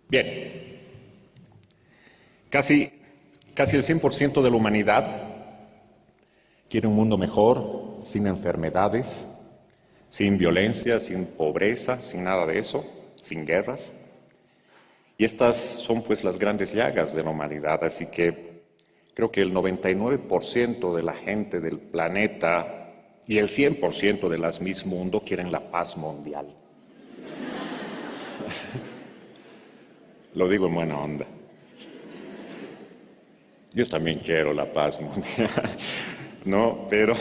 Bien, casi el 100% de la humanidad quiere un mundo mejor, sin enfermedades, sin violencia, sin pobreza, sin nada de eso, sin guerras. Y estas son pues las grandes llagas de la humanidad, así que creo que el 99% de la gente del planeta y el 100% de las Miss Mundo quieren la paz mundial. Lo digo en buena onda. Yo también quiero la paz mundial, ¿no? Pero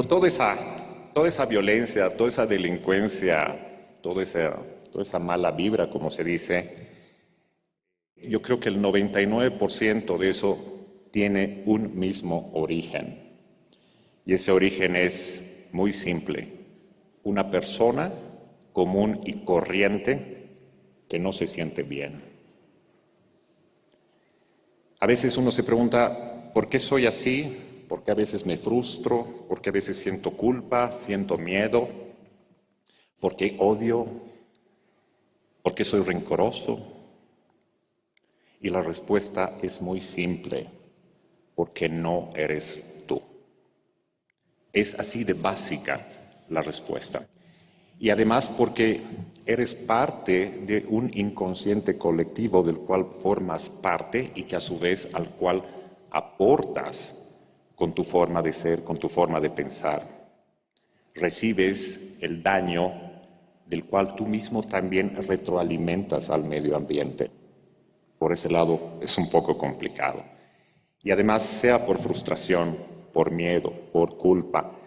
toda esa violencia, toda esa delincuencia, toda esa mala vibra, como se dice, yo creo que el 99% de eso tiene un mismo origen. Y ese origen es muy simple. Una persona común y corriente que no se siente bien. A veces uno se pregunta, ¿por qué soy así? ¿Por qué a veces me frustro? ¿Por qué a veces siento culpa? ¿Siento miedo? ¿Por qué odio? ¿Por qué soy rencoroso? Y la respuesta es muy simple, porque no eres tú. Es así de básica la respuesta. Y además porque eres parte de un inconsciente colectivo del cual formas parte y que a su vez al cual aportas con tu forma de ser, con tu forma de pensar. Recibes el daño del cual tú mismo también retroalimentas al medio ambiente. Por ese lado es un poco complicado. Y además, sea por frustración, por miedo, por culpa,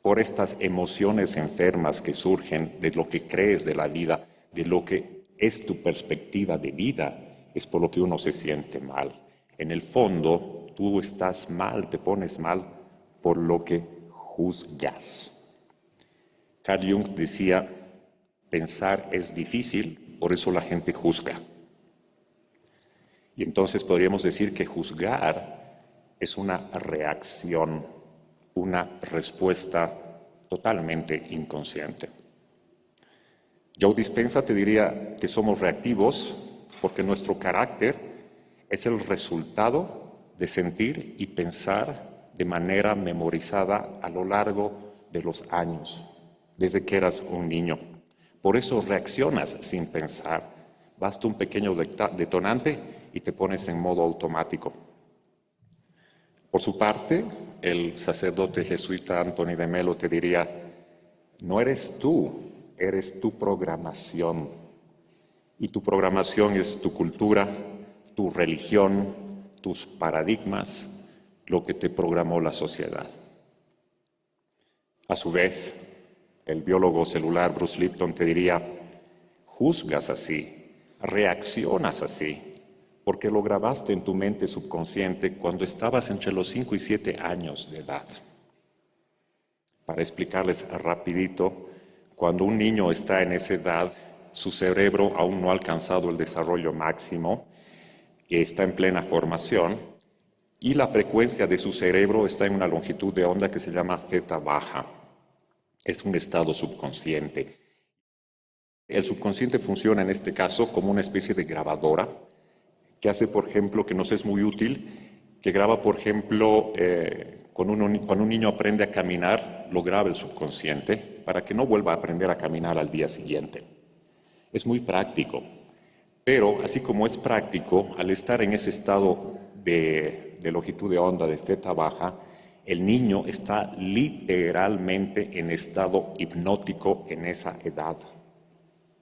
por estas emociones enfermas que surgen de lo que crees de la vida, de lo que es tu perspectiva de vida, es por lo que uno se siente mal. En el fondo, tú estás mal, te pones mal por lo que juzgas. Carl Jung decía, pensar es difícil, por eso la gente juzga. Y entonces podríamos decir que juzgar es una reacción, una respuesta totalmente inconsciente. Joe Dispenza te diría que somos reactivos porque nuestro carácter es el resultado de sentir y pensar de manera memorizada a lo largo de los años, desde que eras un niño. Por eso reaccionas sin pensar. Basta un pequeño detonante y te pones en modo automático. Por su parte, el sacerdote jesuita Anthony de Melo te diría, no eres tú, eres tu programación. Y tu programación es tu cultura, tu religión, tus paradigmas, lo que te programó la sociedad. A su vez, el biólogo celular Bruce Lipton te diría, juzgas así, reaccionas así, porque lo grabaste en tu mente subconsciente cuando estabas entre los 5 y 7 años de edad. Para explicarles rapidito, cuando un niño está en esa edad, su cerebro aún no ha alcanzado el desarrollo máximo, está en plena formación, y la frecuencia de su cerebro está en una longitud de onda que se llama zeta baja. Es un estado subconsciente. El subconsciente funciona en este caso como una especie de grabadora que hace, por ejemplo, que nos es muy útil, que graba, por ejemplo, cuando un niño aprende a caminar, lo graba el subconsciente para que no vuelva a aprender a caminar al día siguiente. Es muy práctico, pero así como es práctico, al estar en ese estado de longitud de onda de zeta baja, el niño está literalmente en estado hipnótico en esa edad.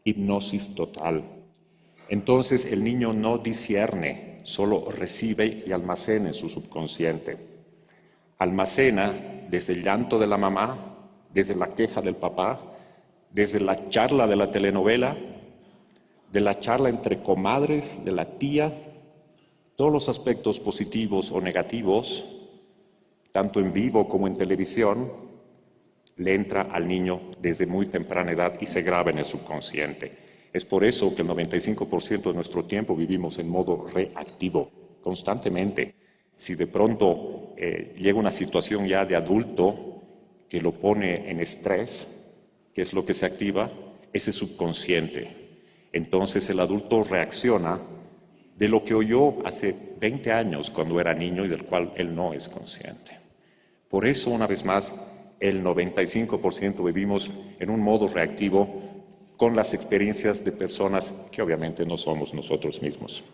Hipnosis total. Entonces el niño no discierne, solo recibe y almacena en su subconsciente. Almacena desde el llanto de la mamá, desde la queja del papá, desde la charla de la telenovela, de la charla entre comadres, de la tía, todos los aspectos positivos o negativos, tanto en vivo como en televisión, le entra al niño desde muy temprana edad y se graba en el subconsciente. Es por eso que el 95% de nuestro tiempo vivimos en modo reactivo, constantemente. Si de pronto llega una situación ya de adulto que lo pone en estrés, ¿qué es lo que se activa? Ese subconsciente. Entonces el adulto reacciona de lo que oyó hace 20 años cuando era niño y del cual él no es consciente. Por eso, una vez más, el 95% vivimos en un modo reactivo con las experiencias de personas que obviamente no somos nosotros mismos.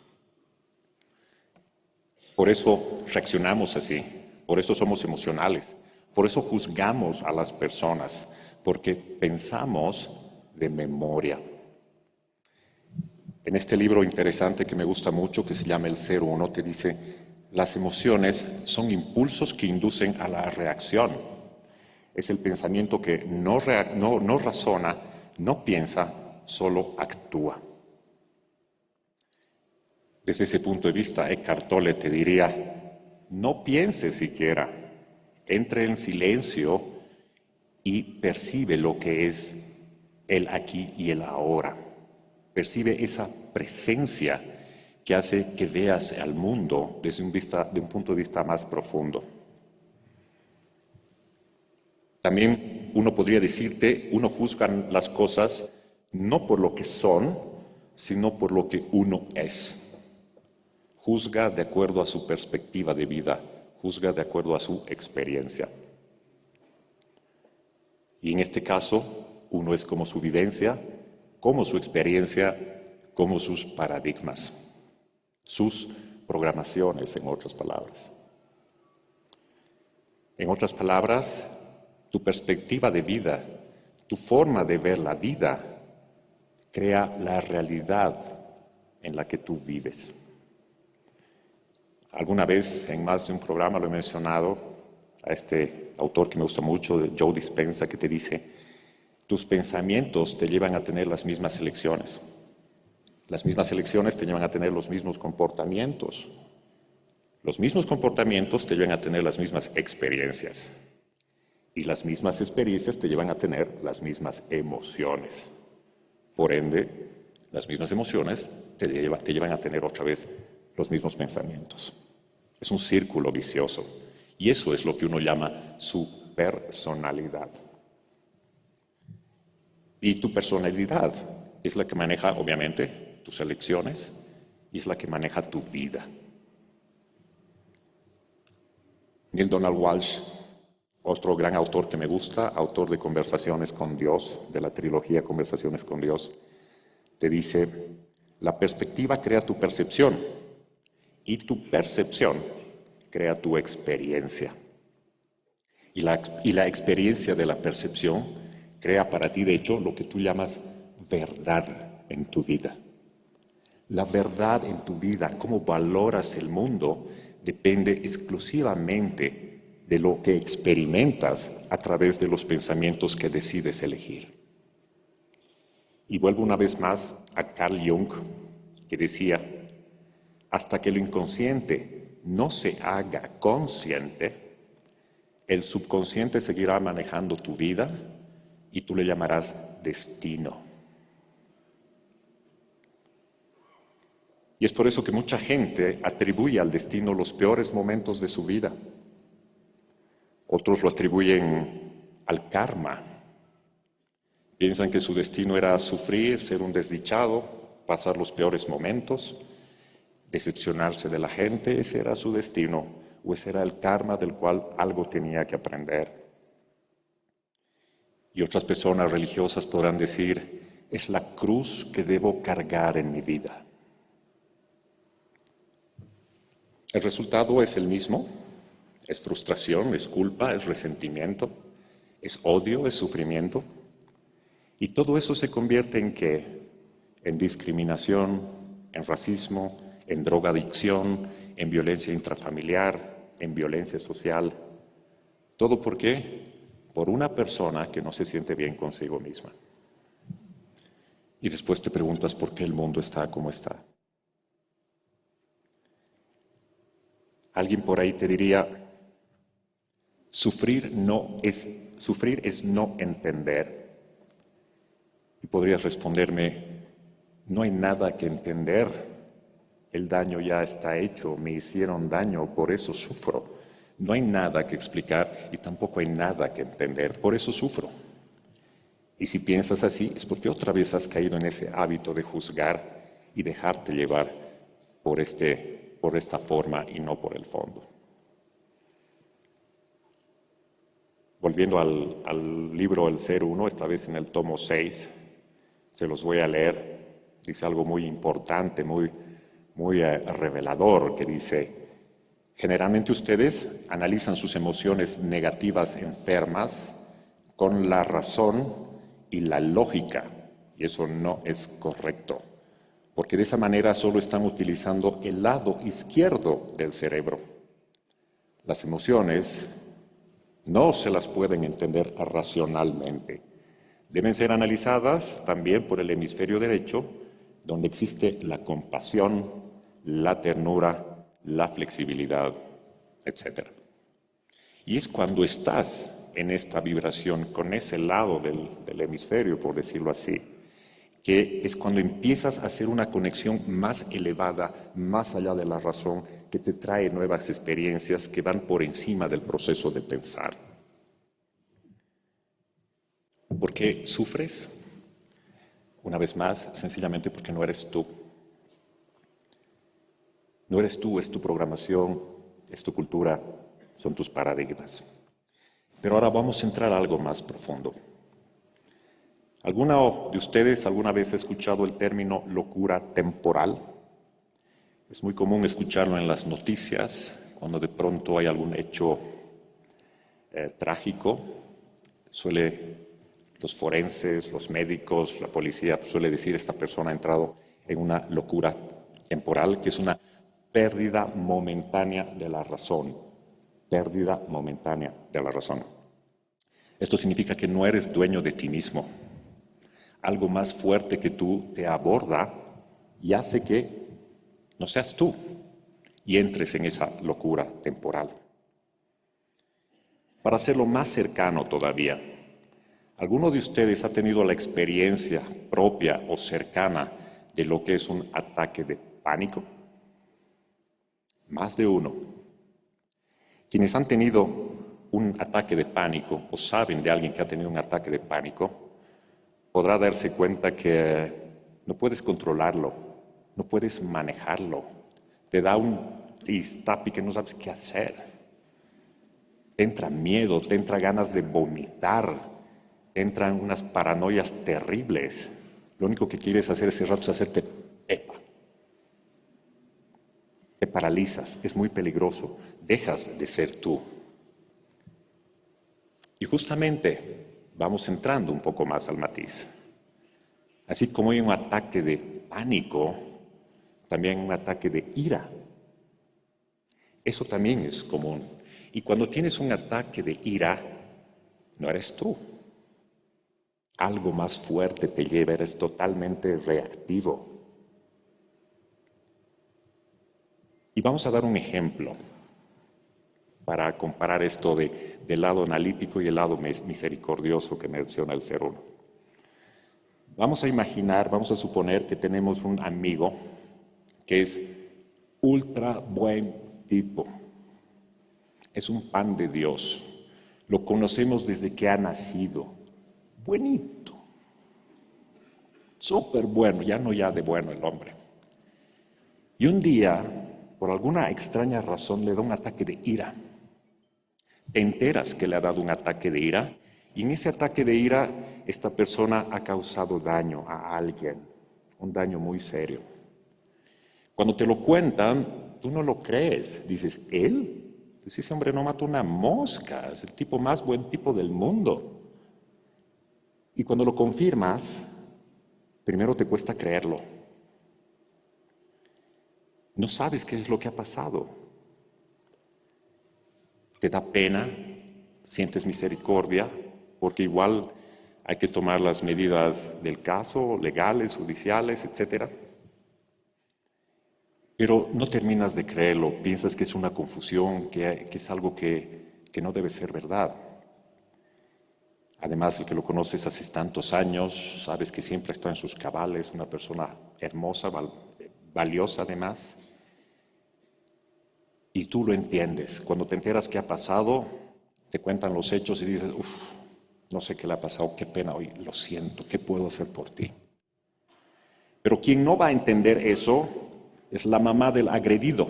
Por eso reaccionamos así, por eso somos emocionales, por eso juzgamos a las personas, porque pensamos de memoria. En este libro interesante que me gusta mucho, que se llama El Ser Uno, te dice, las emociones son impulsos que inducen a la reacción. Es el pensamiento que no razona, no piensa, solo actúa. Desde ese punto de vista, Eckhart Tolle te diría, no piense siquiera, entre en silencio y percibe lo que es el aquí y el ahora. Percibe esa presencia que hace que veas al mundo desde un punto de vista más profundo. También uno podría decirte, uno juzga las cosas no por lo que son, sino por lo que uno es. Juzga de acuerdo a su perspectiva de vida, juzga de acuerdo a su experiencia. Y en este caso, uno es como su vivencia, como su experiencia, como sus paradigmas, sus programaciones, en otras palabras. En otras palabras, tu perspectiva de vida, tu forma de ver la vida, crea la realidad en la que tú vives. Alguna vez, en más de un programa, lo he mencionado a este autor que me gusta mucho, Joe Dispenza, que te dice, tus pensamientos te llevan a tener las mismas elecciones. Las mismas elecciones te llevan a tener los mismos comportamientos. Los mismos comportamientos te llevan a tener las mismas experiencias. Y las mismas experiencias te llevan a tener las mismas emociones. Por ende, las mismas emociones te llevan a tener otra vez los mismos pensamientos. Es un círculo vicioso. Y eso es lo que uno llama su personalidad. Y tu personalidad es la que maneja, obviamente, tus elecciones y es la que maneja tu vida. Neale Donald Walsch, otro gran autor que me gusta, autor de Conversaciones con Dios, de la trilogía Conversaciones con Dios, te dice, la perspectiva crea tu percepción y tu percepción crea tu experiencia. Y la experiencia de la percepción crea para ti, de hecho, lo que tú llamas verdad en tu vida. La verdad en tu vida, cómo valoras el mundo, depende exclusivamente de lo que experimentas a través de los pensamientos que decides elegir. Y vuelvo una vez más a Carl Jung, que decía, hasta que lo inconsciente no se haga consciente, el subconsciente seguirá manejando tu vida y tú le llamarás destino. Y es por eso que mucha gente atribuye al destino los peores momentos de su vida. Otros lo atribuyen al karma. Piensan que su destino era sufrir, ser un desdichado, pasar los peores momentos, decepcionarse de la gente, ese era su destino, o ese era el karma del cual algo tenía que aprender. Y otras personas religiosas podrán decir, es la cruz que debo cargar en mi vida. El resultado es el mismo, es frustración, es culpa, es resentimiento, es odio, es sufrimiento. Y todo eso se convierte en ¿qué? En discriminación, en racismo, en drogadicción, en violencia intrafamiliar, en violencia social. ¿Todo por qué? Por una persona que no se siente bien consigo misma. Y después te preguntas por qué el mundo está como está. Alguien por ahí te diría, sufrir es no entender. Y podrías responderme, no hay nada que entender, el daño ya está hecho, me hicieron daño, por eso sufro. No hay nada que explicar y tampoco hay nada que entender, por eso sufro. Y si piensas así, es porque otra vez has caído en ese hábito de juzgar y dejarte llevar por esta forma y no por el fondo. Volviendo al libro El Ser Uno, esta vez en el tomo 6, se los voy a leer. Dice algo muy importante, muy revelador, que dice: generalmente ustedes analizan sus emociones negativas enfermas con la razón y la lógica, y eso no es correcto, porque de esa manera solo están utilizando el lado izquierdo del cerebro. Las emociones no se las pueden entender racionalmente. Deben ser analizadas también por el hemisferio derecho, donde existe la compasión, la ternura, la flexibilidad, etc. Y es cuando estás en esta vibración con ese lado del hemisferio, por decirlo así, que es cuando empiezas a hacer una conexión más elevada, más allá de la razón, que te trae nuevas experiencias que van por encima del proceso de pensar. ¿Por qué sufres? Una vez más, sencillamente porque no eres tú. No eres tú, es tu programación, es tu cultura, son tus paradigmas. Pero ahora vamos a entrar a algo más profundo. ¿Alguno de ustedes alguna vez ha escuchado el término locura temporal? Es muy común escucharlo en las noticias, cuando de pronto hay algún hecho trágico. Los forenses, los médicos, la policía suele decir: esta persona ha entrado en una locura temporal, que es una pérdida momentánea de la razón. Pérdida momentánea de la razón. Esto significa que no eres dueño de ti mismo. Algo más fuerte que tú te aborda y hace que no seas tú y entres en esa locura temporal. Para hacerlo más cercano todavía, ¿alguno de ustedes ha tenido la experiencia propia o cercana de lo que es un ataque de pánico? Más de uno. Quienes han tenido un ataque de pánico o saben de alguien que ha tenido un ataque de pánico, podrá darse cuenta que no puedes controlarlo, no puedes manejarlo. Te da un tistapi que no sabes qué hacer. Te entra miedo, te entra ganas de vomitar, te entran unas paranoias terribles. Lo único que quieres hacer ese rato es hacerte pepa. Te paralizas, es muy peligroso, dejas de ser tú. Y justamente vamos entrando un poco más al matiz. Así como hay un ataque de pánico, también hay un ataque de ira. Eso también es común. Y cuando tienes un ataque de ira, no eres tú. Algo más fuerte te lleva, eres totalmente reactivo. Y vamos a dar un ejemplo para comparar esto del lado analítico y el lado misericordioso que menciona el Ser Uno. Vamos a imaginar, vamos a suponer que tenemos un amigo que es ultra buen tipo. Es un pan de Dios. Lo conocemos desde que ha nacido. Buenito. Súper bueno, ya de bueno el hombre. Y un día, por alguna extraña razón, le da un ataque de ira. Te enteras que le ha dado un ataque de ira, y en ese ataque de ira, esta persona ha causado daño a alguien, un daño muy serio. Cuando te lo cuentan, tú no lo crees. Dices, ¿él? Pues ese hombre no mató una mosca, es el tipo más buen tipo del mundo. Y cuando lo confirmas, primero te cuesta creerlo. No sabes qué es lo que ha pasado. Te da pena, sientes misericordia, porque igual hay que tomar las medidas del caso, legales, judiciales, etc. Pero no terminas de creerlo, piensas que es una confusión, que es algo que no debe ser verdad. Además, el que lo conoces hace tantos años, sabes que siempre está en sus cabales, una persona hermosa, valiosa además. Y tú lo entiendes. Cuando te enteras qué ha pasado, te cuentan los hechos y dices, uff, no sé qué le ha pasado, qué pena hoy, lo siento, ¿qué puedo hacer por ti? Pero quien no va a entender eso es la mamá del agredido.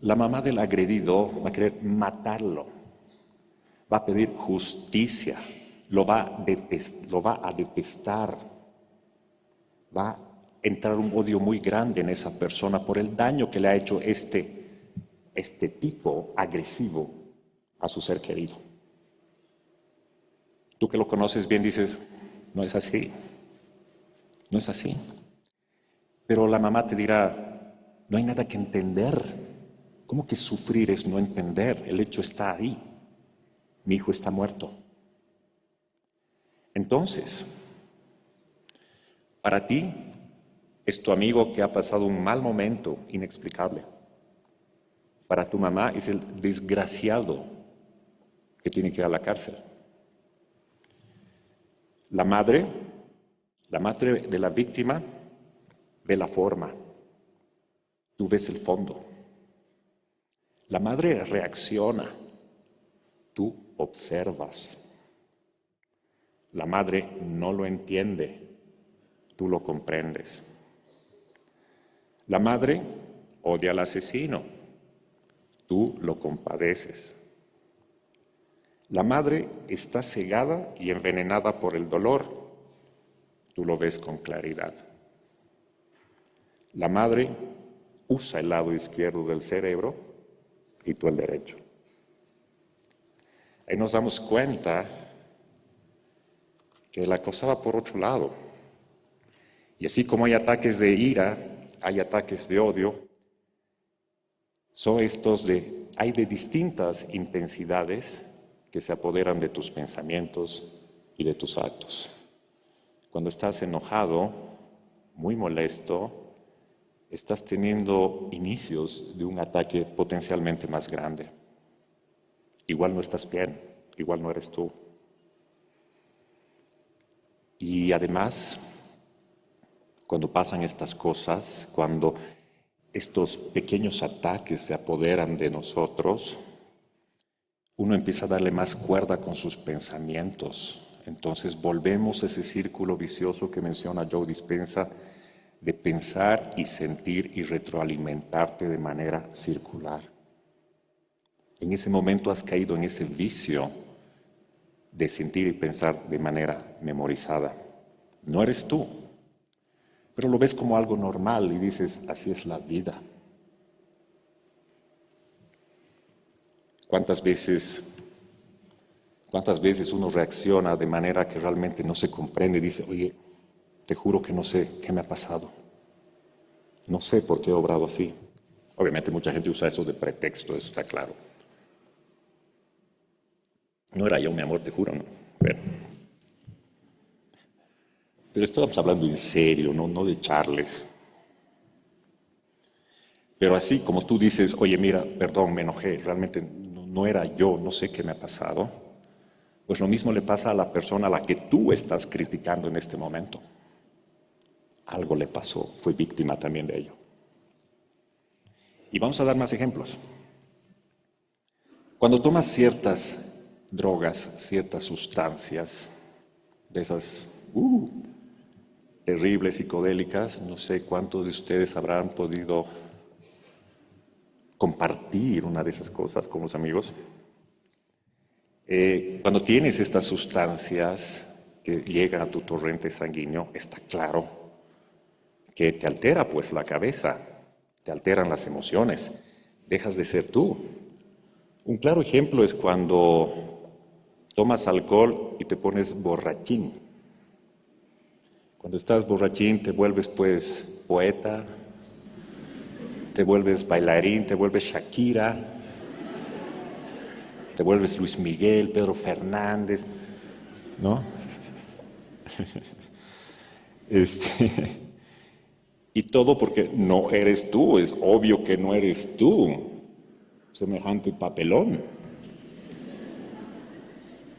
La mamá del agredido va a querer matarlo, va a pedir justicia, lo va a detestar, va a entrar un odio muy grande en esa persona por el daño que le ha hecho este tipo agresivo a su ser querido. Tú que lo conoces bien dices, no es así, no es así. Pero la mamá te dirá, no hay nada que entender. ¿Cómo que sufrir es no entender? El hecho está ahí. Mi hijo está muerto. Entonces, para ti es tu amigo que ha pasado un mal momento inexplicable. Para tu mamá es el desgraciado que tiene que ir a la cárcel. La madre de la víctima ve la forma, tú ves el fondo. La madre reacciona, tú observas. La madre no lo entiende, tú lo comprendes. La madre odia al asesino, tú lo compadeces. La madre está cegada y envenenada por el dolor, tú lo ves con claridad. La madre usa el lado izquierdo del cerebro y tú el derecho. Ahí nos damos cuenta que la cosa va por otro lado. Y así como hay ataques de ira, hay ataques de odio, hay de distintas intensidades que se apoderan de tus pensamientos y de tus actos. Cuando estás enojado, muy molesto, estás teniendo inicios de un ataque potencialmente más grande. Igual no estás bien, igual no eres tú. Y además, cuando pasan estas cosas, cuando estos pequeños ataques se apoderan de nosotros, uno empieza a darle más cuerda con sus pensamientos. Entonces volvemos a ese círculo vicioso que menciona Joe Dispenza, de pensar y sentir y retroalimentarte de manera circular. En ese momento has caído en ese vicio de sentir y pensar de manera memorizada. No eres tú, pero lo ves como algo normal y dices, así es la vida. ¿Cuántas veces uno reacciona de manera que realmente no se comprende y dice, oye, te juro que no sé qué me ha pasado. No sé por qué he obrado así. Obviamente mucha gente usa eso de pretexto, eso está claro. No era yo, mi amor, te juro, no. Pero estamos hablando en serio, no de charles. Pero así como tú dices, oye, mira, perdón, me enojé, realmente no era yo, no sé qué me ha pasado, pues lo mismo le pasa a la persona a la que tú estás criticando en este momento. Algo le pasó, fue víctima también de ello. Y vamos a dar más ejemplos. Cuando tomas ciertas drogas, ciertas sustancias, de esas terribles psicodélicas, no sé cuántos de ustedes habrán podido compartir una de esas cosas con los amigos. Cuando tienes estas sustancias que llegan a tu torrente sanguíneo, está claro que te altera pues la cabeza, te alteran las emociones, dejas de ser tú. Un claro ejemplo es cuando tomas alcohol y te pones borrachín. Cuando estás borrachín te vuelves pues poeta, te vuelves bailarín, te vuelves Shakira, te vuelves Luis Miguel, Pedro Fernández, ¿no? Y todo porque no eres tú, es obvio que no eres tú, semejante papelón.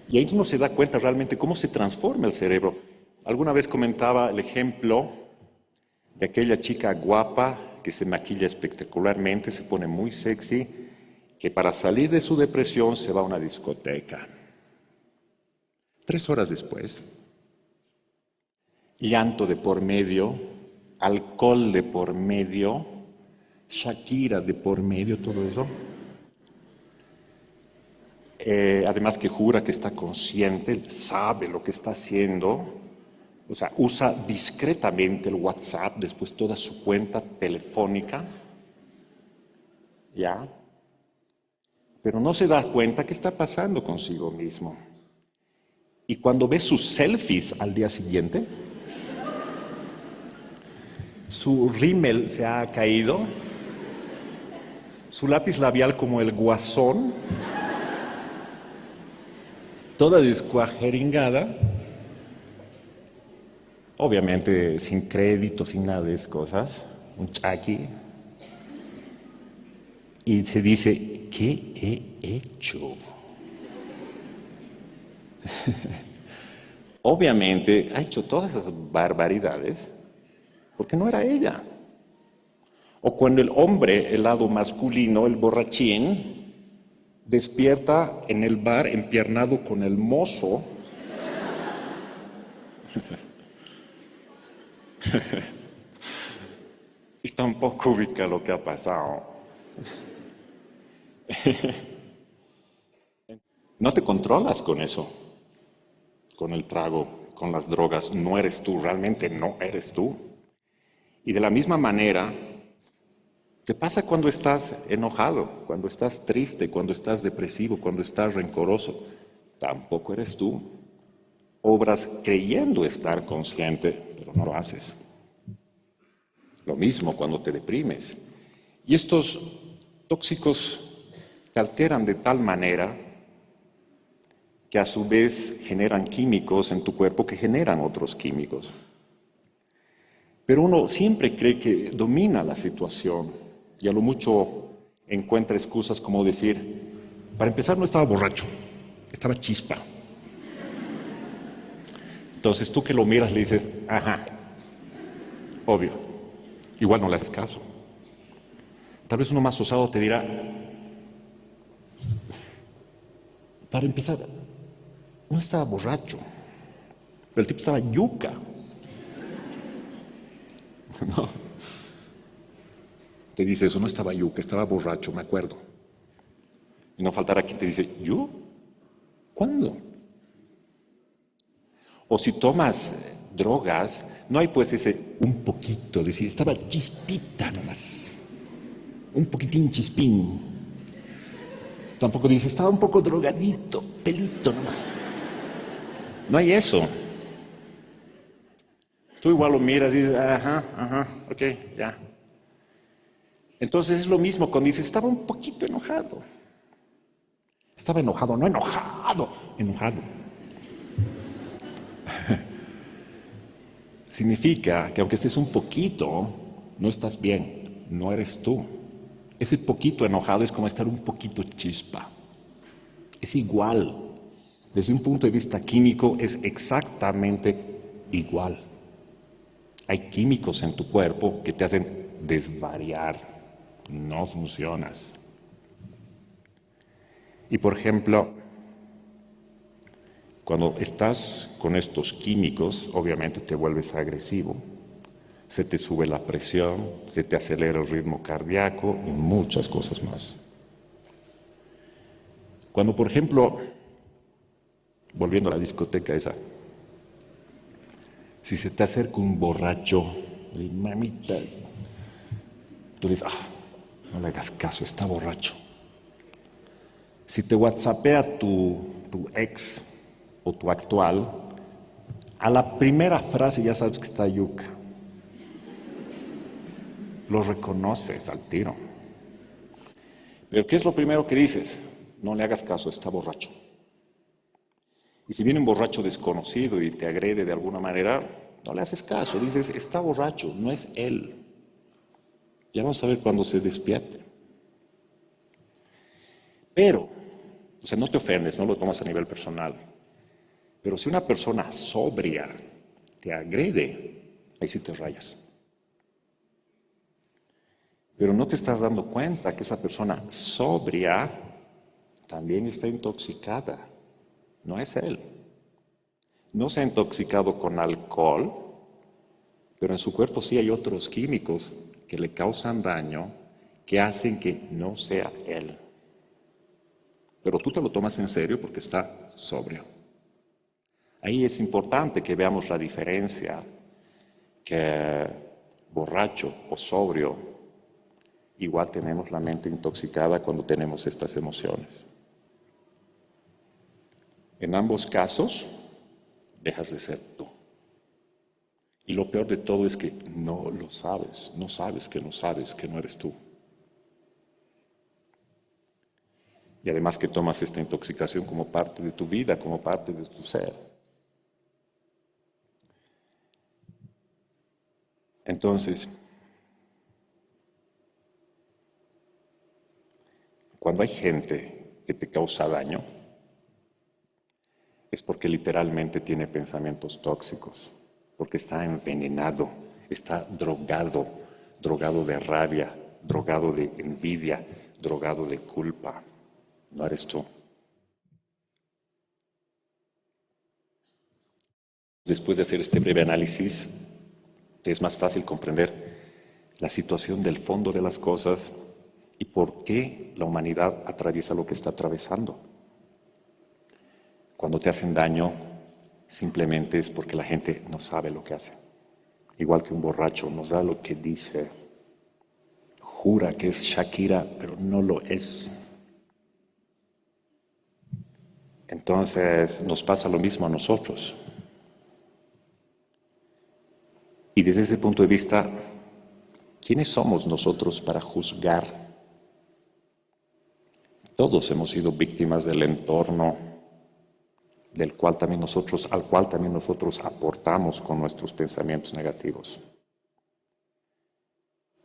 Y ahí uno se da cuenta realmente cómo se transforma el cerebro. Alguna vez comentaba el ejemplo de aquella chica guapa que se maquilla espectacularmente, se pone muy sexy que para salir de su depresión se va a una discoteca. 3 horas después, llanto de por medio, alcohol de por medio, Shakira de por medio, todo eso. Además que jura que está consciente, sabe lo que está haciendo, o sea, usa discretamente el WhatsApp, después toda su cuenta telefónica, ¿ya? Pero no se da cuenta qué está pasando consigo mismo. Y cuando ve sus selfies al día siguiente, su rímel se ha caído, su lápiz labial como el guasón, toda descuajeringada, obviamente sin crédito, sin nada de esas cosas, un chaki, y se dice, ¿qué he hecho? Obviamente ha hecho todas esas barbaridades porque no era ella. O cuando el hombre, el lado masculino, el borrachín, despierta en el bar empiernado con el mozo y tampoco ubica lo que ha pasado. No te controlas con eso, con el trago, con las drogas. No eres tú, realmente no eres tú. Y de la misma manera, ¿qué pasa cuando estás enojado, cuando estás triste, cuando estás depresivo, cuando estás rencoroso? Tampoco eres tú. Obras creyendo estar consciente, pero no lo haces. Lo mismo cuando te deprimes. Y estos tóxicos te alteran de tal manera que a su vez generan químicos en tu cuerpo que generan otros químicos. Pero uno siempre cree que domina la situación y a lo mucho encuentra excusas como decir, para empezar no estaba borracho, estaba chispa. Entonces tú que lo miras le dices, ajá, obvio, igual no le haces caso. Tal vez uno más osado te dirá, para empezar, no estaba borracho, pero el tipo estaba yuca. No. Te dice eso, no estaba yuca, estaba borracho, me acuerdo. Y no faltará quien te dice, ¿yo? ¿Cuándo? O si tomas drogas, no hay pues ese un poquito, decir, estaba chispita nomás, un poquitín chispín. Tampoco dice, estaba un poco drogadito, pelito nomás. No hay eso. Tú igual lo miras y dices, ajá, ok, ya. Entonces es lo mismo cuando dices, estaba un poquito enojado. Estaba enojado, no enojado, enojado. Significa que aunque estés un poquito, no estás bien, no eres tú. Ese poquito enojado es como estar un poquito chispa. Es igual. Desde un punto de vista químico es exactamente igual. Hay químicos en tu cuerpo que te hacen desvariar. No funcionas. Y por ejemplo, cuando estás con estos químicos, obviamente te vuelves agresivo. Se te sube la presión, se te acelera el ritmo cardíaco y muchas cosas más. Cuando, por ejemplo, volviendo a la discoteca esa, si se te acerca un borracho, y mamita, tú dices, no le hagas caso, está borracho. Si te whatsappea tu ex o tu actual, a la primera frase ya sabes que está yuca. Lo reconoces al tiro. Pero ¿qué es lo primero que dices? No le hagas caso, está borracho. Y si viene un borracho desconocido y te agrede de alguna manera, no le haces caso, dices, está borracho, no es él. Ya vamos a ver cuando se despierte. Pero, o sea, no te ofendes, no lo tomas a nivel personal. Pero si una persona sobria te agrede, ahí sí te rayas. Pero no te estás dando cuenta que esa persona sobria también está intoxicada. No es él. No se ha intoxicado con alcohol, pero en su cuerpo sí hay otros químicos que le causan daño, que hacen que no sea él. Pero tú te lo tomas en serio porque está sobrio. Ahí es importante que veamos la diferencia, que borracho o sobrio, igual tenemos la mente intoxicada cuando tenemos estas emociones. En ambos casos, dejas de ser tú. Y lo peor de todo es que no lo sabes, no sabes que no eres tú. Y además que tomas esta intoxicación como parte de tu vida, como parte de tu ser. Entonces, cuando hay gente que te causa daño, es porque literalmente tiene pensamientos tóxicos, porque está envenenado, está drogado, drogado de rabia, drogado de envidia, drogado de culpa. No eres tú. Después de hacer este breve análisis, te es más fácil comprender la situación del fondo de las cosas y por qué la humanidad atraviesa lo que está atravesando. Cuando te hacen daño, simplemente es porque la gente no sabe lo que hace. Igual que un borracho nos da lo que dice, jura que es Shakira, pero no lo es. Entonces nos pasa lo mismo a nosotros. Y desde ese punto de vista, ¿quiénes somos nosotros para juzgar? Todos hemos sido víctimas del entorno al cual también nosotros aportamos con nuestros pensamientos negativos.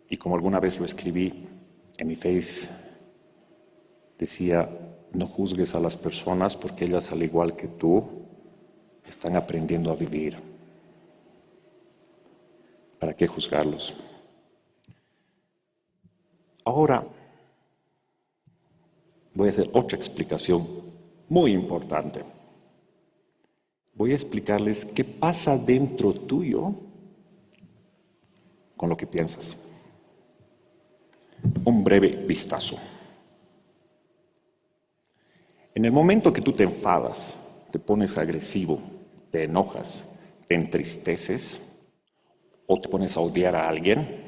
Y como alguna vez lo escribí en mi Face, decía, no juzgues a las personas porque ellas, al igual que tú, están aprendiendo a vivir. ¿Para qué juzgarlos? Ahora voy a hacer otra explicación muy importante. Voy a explicarles qué pasa dentro tuyo con lo que piensas. Un breve vistazo. En el momento que tú te enfadas, te pones agresivo, te enojas, te entristeces o te pones a odiar a alguien,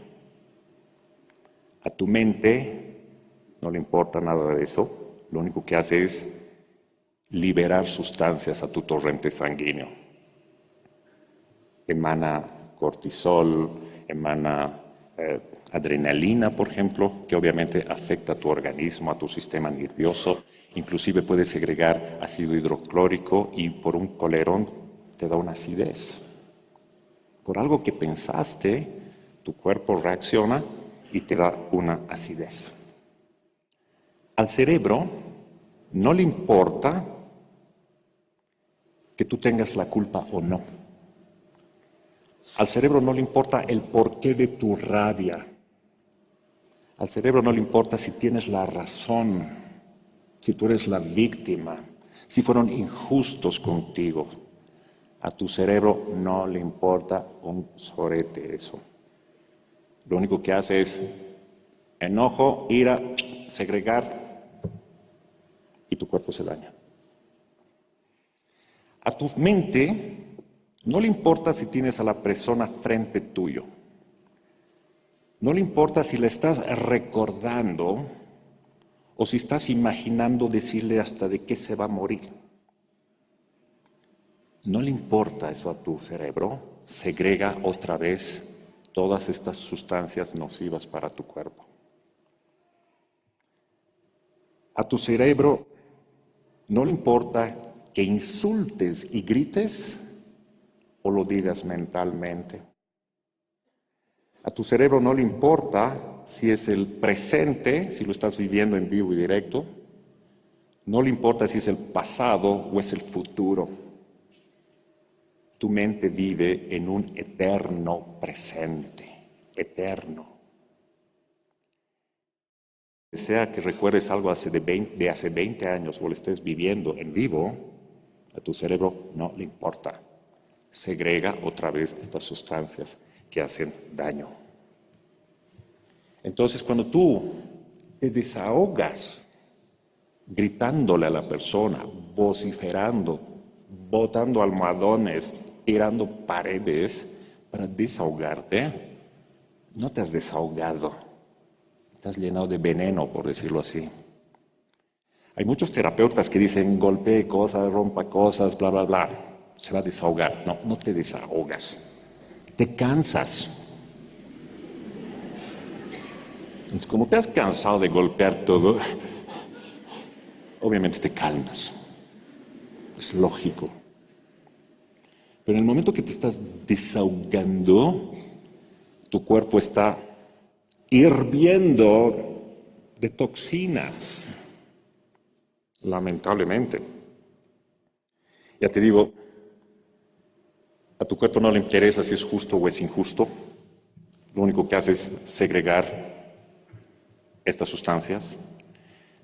a tu mente no le importa nada de eso, lo único que hace es liberar sustancias a tu torrente sanguíneo. Emana cortisol, emana adrenalina, por ejemplo, que obviamente afecta a tu organismo, a tu sistema nervioso, inclusive puede segregar ácido hidroclórico y por un colerón te da una acidez. Por algo que pensaste, tu cuerpo reacciona y te da una acidez. Al cerebro no le importa que tú tengas la culpa o no. Al cerebro no le importa el porqué de tu rabia. Al cerebro no le importa si tienes la razón, si tú eres la víctima, si fueron injustos contigo. A tu cerebro no le importa un sorete eso. Lo único que hace es enojo, ira, segregar y tu cuerpo se daña. A tu mente no le importa si tienes a la persona frente tuyo. No le importa si le estás recordando o si estás imaginando decirle hasta de qué se va a morir. No le importa eso a tu cerebro, segrega otra vez todas estas sustancias nocivas para tu cuerpo. A tu cerebro no le importa que insultes y grites o lo digas mentalmente. A tu cerebro no le importa si es el presente, si lo estás viviendo en vivo y directo. No le importa si es el pasado o es el futuro. Tu mente vive en un eterno presente, eterno. sea que recuerdes algo de hace 20 años o lo estés viviendo en vivo, a tu cerebro no le importa. Segrega otra vez estas sustancias que hacen daño. Entonces, cuando tú te desahogas gritándole a la persona, vociferando, botando almohadones, tirando paredes para desahogarte, no te has desahogado, te has llenado de veneno, por decirlo así. Hay muchos terapeutas que dicen golpee cosas, rompa cosas, bla, bla, bla. Se va a desahogar. No, no te desahogas. Te cansas. Entonces, como te has cansado de golpear todo, obviamente te calmas. Es lógico. Pero en el momento que te estás desahogando, tu cuerpo está hirviendo de toxinas. Lamentablemente. Ya te digo, a tu cuerpo no le interesa si es justo o es injusto. Lo único que hace es segregar estas sustancias.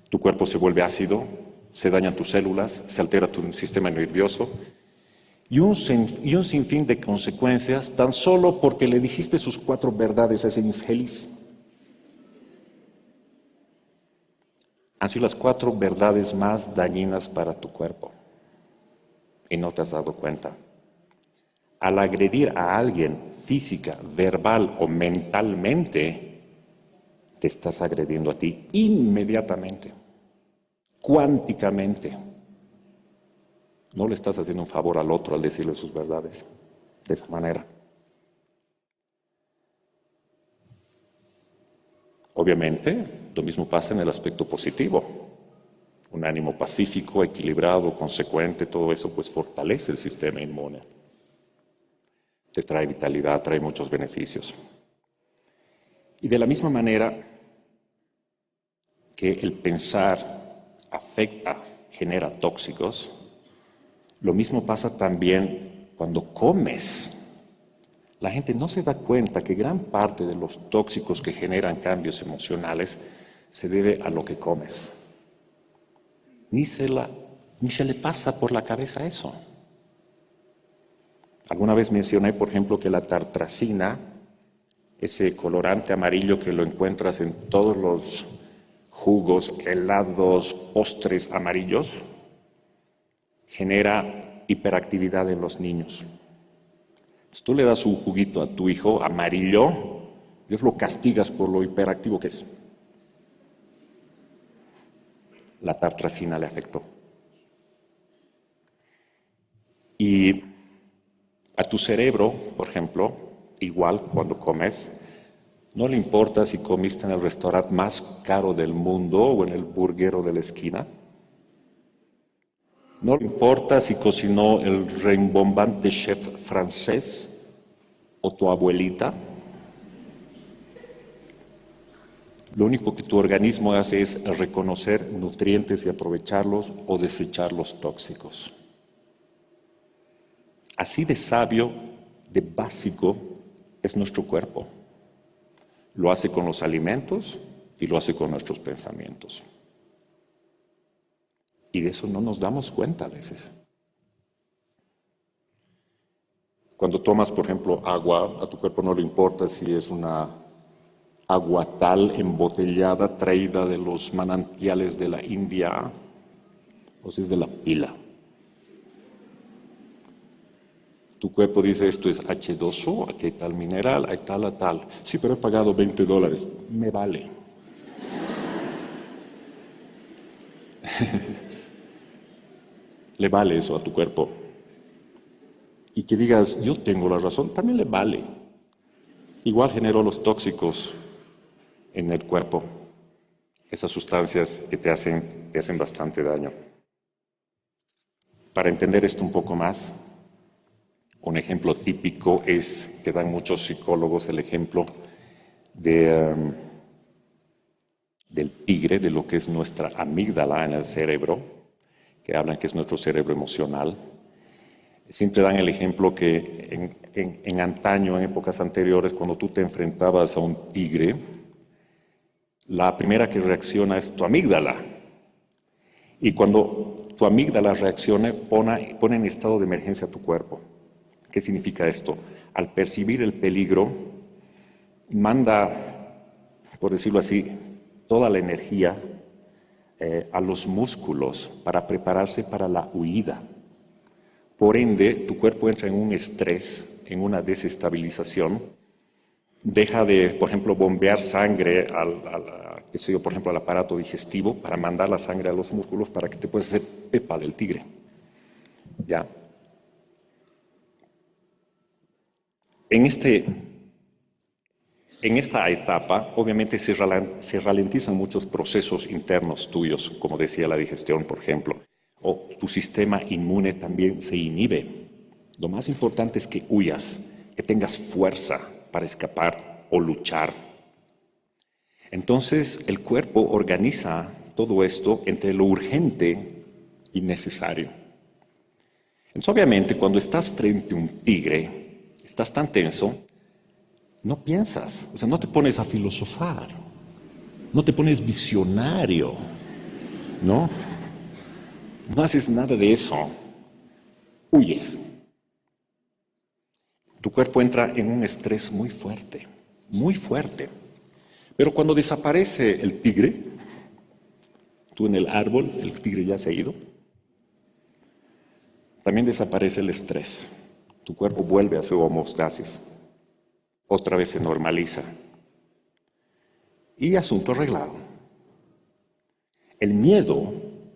Tu cuerpo se vuelve ácido, se dañan tus células, se altera tu sistema nervioso y un sinfín de consecuencias tan solo porque le dijiste sus 4 verdades a ese infeliz. Han sido las 4 verdades más dañinas para tu cuerpo y no te has dado cuenta. Al agredir a alguien física, verbal o mentalmente, te estás agrediendo a ti inmediatamente, cuánticamente. No le estás haciendo un favor al otro al decirle sus verdades de esa manera. Obviamente, lo mismo pasa en el aspecto positivo. Un ánimo pacífico, equilibrado, consecuente, todo eso pues fortalece el sistema inmune. Te trae vitalidad, trae muchos beneficios. Y de la misma manera que el pensar afecta, genera tóxicos, lo mismo pasa también cuando comes. La gente no se da cuenta que gran parte de los tóxicos que generan cambios emocionales se debe a lo que comes. Ni se le pasa por la cabeza eso. Alguna vez mencioné, por ejemplo, que la tartrazina, ese colorante amarillo que lo encuentras en todos los jugos, helados, postres amarillos, genera hiperactividad en los niños. Si tú le das un juguito a tu hijo amarillo, Dios lo castigas por lo hiperactivo que es. La tartrazina le afectó. Y a tu cerebro, por ejemplo, igual cuando comes, no le importa si comiste en el restaurante más caro del mundo o en el burguero de la esquina. No le importa si cocinó el rimbombante chef francés o tu abuelita. Lo único que tu organismo hace es reconocer nutrientes y aprovecharlos o desechar los tóxicos. Así de sabio, de básico, es nuestro cuerpo. Lo hace con los alimentos y lo hace con nuestros pensamientos. Y de eso no nos damos cuenta a veces. Cuando tomas, por ejemplo, agua, a tu cuerpo no le importa si es una agua tal embotellada traída de los manantiales de la India o si es de la pila. Tu cuerpo dice, esto es H2O, aquí hay tal mineral, hay tal a tal. Sí, pero he pagado $20. Me vale. Le vale eso a tu cuerpo. Y que digas, yo tengo la razón, también le vale. Igual generó los tóxicos en el cuerpo. Esas sustancias que te hacen bastante daño. Para entender esto un poco más, un ejemplo típico es, que dan muchos psicólogos, el ejemplo del tigre, de lo que es nuestra amígdala en el cerebro, que hablan que es nuestro cerebro emocional. Siempre dan el ejemplo que en antaño, en épocas anteriores, cuando tú te enfrentabas a un tigre, La primera que reacciona es tu amígdala. Y cuando tu amígdala reaccione, pone en estado de emergencia a tu cuerpo. ¿Qué significa esto? Al percibir el peligro, manda, por decirlo así, toda la energía a los músculos para prepararse para la huida. Por ende, tu cuerpo entra en un estrés, en una desestabilización, deja de, por ejemplo, bombear sangre qué sé yo, por ejemplo, al aparato digestivo para mandar la sangre a los músculos para que te puedas hacer pepa del tigre. ¿Ya? En esta etapa, obviamente, se ralentizan muchos procesos internos tuyos, como decía la digestión, por ejemplo, o tu sistema inmune también se inhibe. Lo más importante es que huyas, que tengas fuerza para escapar o luchar. Entonces, el cuerpo organiza todo esto entre lo urgente y necesario. Entonces, obviamente, cuando estás frente a un tigre, estás tan tenso, no piensas, o sea, no te pones a filosofar, no te pones visionario, ¿no? No haces nada de eso. Huyes. Tu cuerpo entra en un estrés muy fuerte, muy fuerte. Pero cuando desaparece el tigre, tú en el árbol, el tigre ya se ha ido, también desaparece el estrés. Tu cuerpo vuelve a su homeostasis. Otra vez se normaliza. Y asunto arreglado. El miedo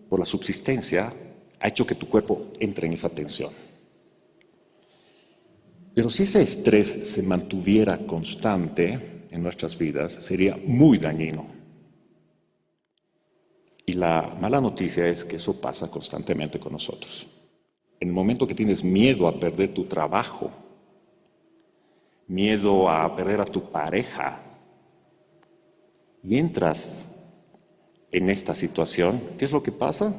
por la subsistencia ha hecho que tu cuerpo entre en esa tensión. Pero si ese estrés se mantuviera constante en nuestras vidas, sería muy dañino. Y la mala noticia es que eso pasa constantemente con nosotros. En el momento que tienes miedo a perder tu trabajo, miedo a perder a tu pareja, y entras en esta situación, ¿qué es lo que pasa?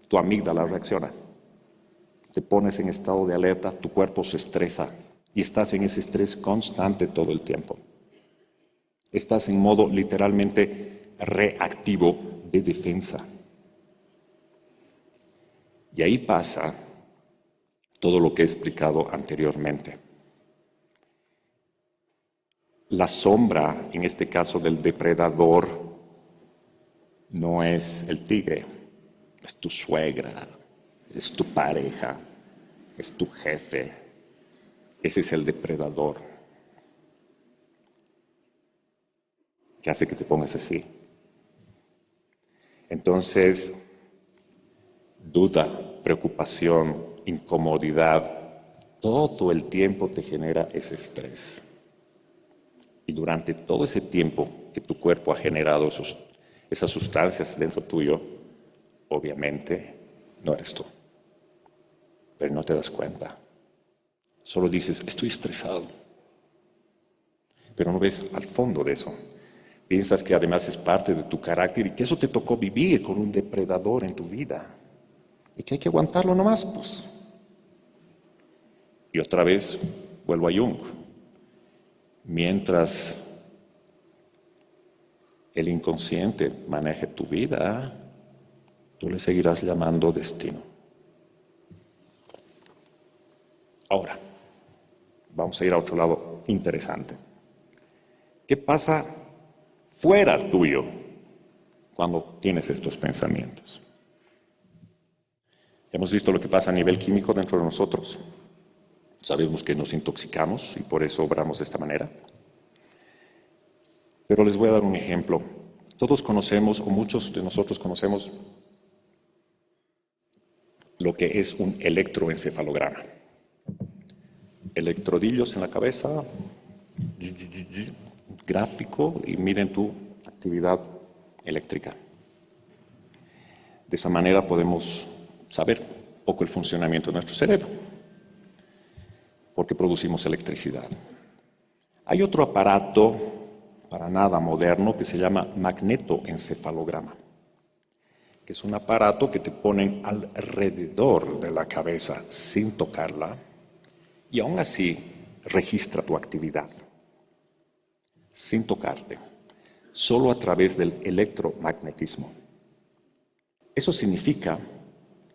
Tu amígdala reacciona. Te pones en estado de alerta, tu cuerpo se estresa y estás en ese estrés constante todo el tiempo. Estás en modo literalmente reactivo de defensa. Y ahí pasa todo lo que he explicado anteriormente. La sombra, en este caso del depredador, no es el tigre, es tu suegra, es tu pareja, es tu jefe. Ese es el depredador que hace que te pongas así. Entonces, duda, preocupación, incomodidad, todo el tiempo te genera ese estrés. Y durante todo ese tiempo que tu cuerpo ha generado esas sustancias dentro tuyo, obviamente no eres tú. Pero no te das cuenta. Solo dices, estoy estresado. Pero no ves al fondo de eso. Piensas que además es parte de tu carácter y que eso te tocó vivir con un depredador en tu vida. Y que hay que aguantarlo nomás, pues. Y otra vez vuelvo a Jung. Mientras el inconsciente maneje tu vida, tú le seguirás llamando destino. Ahora, vamos a ir a otro lado interesante. ¿Qué pasa fuera tuyo cuando tienes estos pensamientos? Hemos visto lo que pasa a nivel químico dentro de nosotros. Sabemos que nos intoxicamos y por eso obramos de esta manera. Pero les voy a dar un ejemplo. Todos conocemos, o muchos de nosotros conocemos, lo que es un electroencefalograma. Electrodillos en la cabeza, gráfico, y miren tu actividad eléctrica. De esa manera podemos saber un poco el funcionamiento de nuestro cerebro, porque producimos electricidad. Hay otro aparato, para nada moderno, que se llama magnetoencefalograma, que es un aparato que te ponen alrededor de la cabeza sin tocarla, y aún así registra tu actividad, sin tocarte. solo a través del electromagnetismo. Eso significa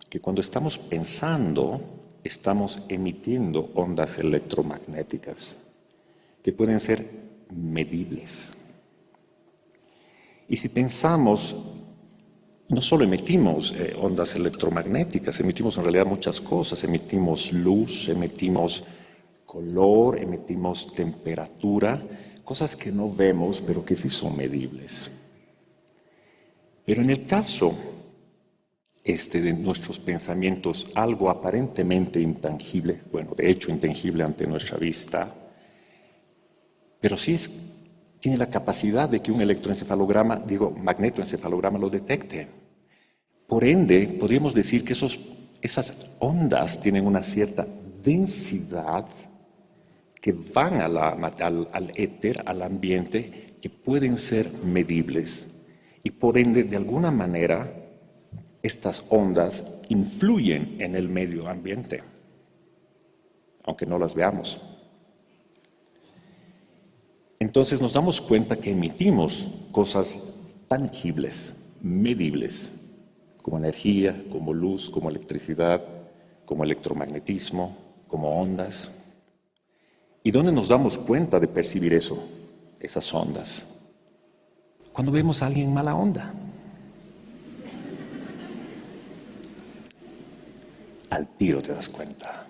que cuando estamos pensando, estamos emitiendo ondas electromagnéticas que pueden ser medibles. Y si pensamos, no solo emitimos ondas electromagnéticas, emitimos en realidad muchas cosas, emitimos luz, emitimos color, emitimos temperatura, cosas que no vemos pero que sí son medibles. Pero en el caso de nuestros pensamientos, algo aparentemente intangible, bueno, de hecho intangible ante nuestra vista, pero sí tiene la capacidad de que un electroencefalograma, magnetoencefalograma lo detecte. Por ende, podríamos decir que esas ondas tienen una cierta densidad que van al éter, al ambiente, que pueden ser medibles. Y por ende, de alguna manera, estas ondas influyen en el medio ambiente, aunque no las veamos. Entonces nos damos cuenta que emitimos cosas tangibles, medibles, como energía, como luz, como electricidad, como electromagnetismo, como ondas. ¿Y dónde nos damos cuenta de percibir eso, esas ondas? Cuando vemos a alguien mala onda. Al tiro te das cuenta.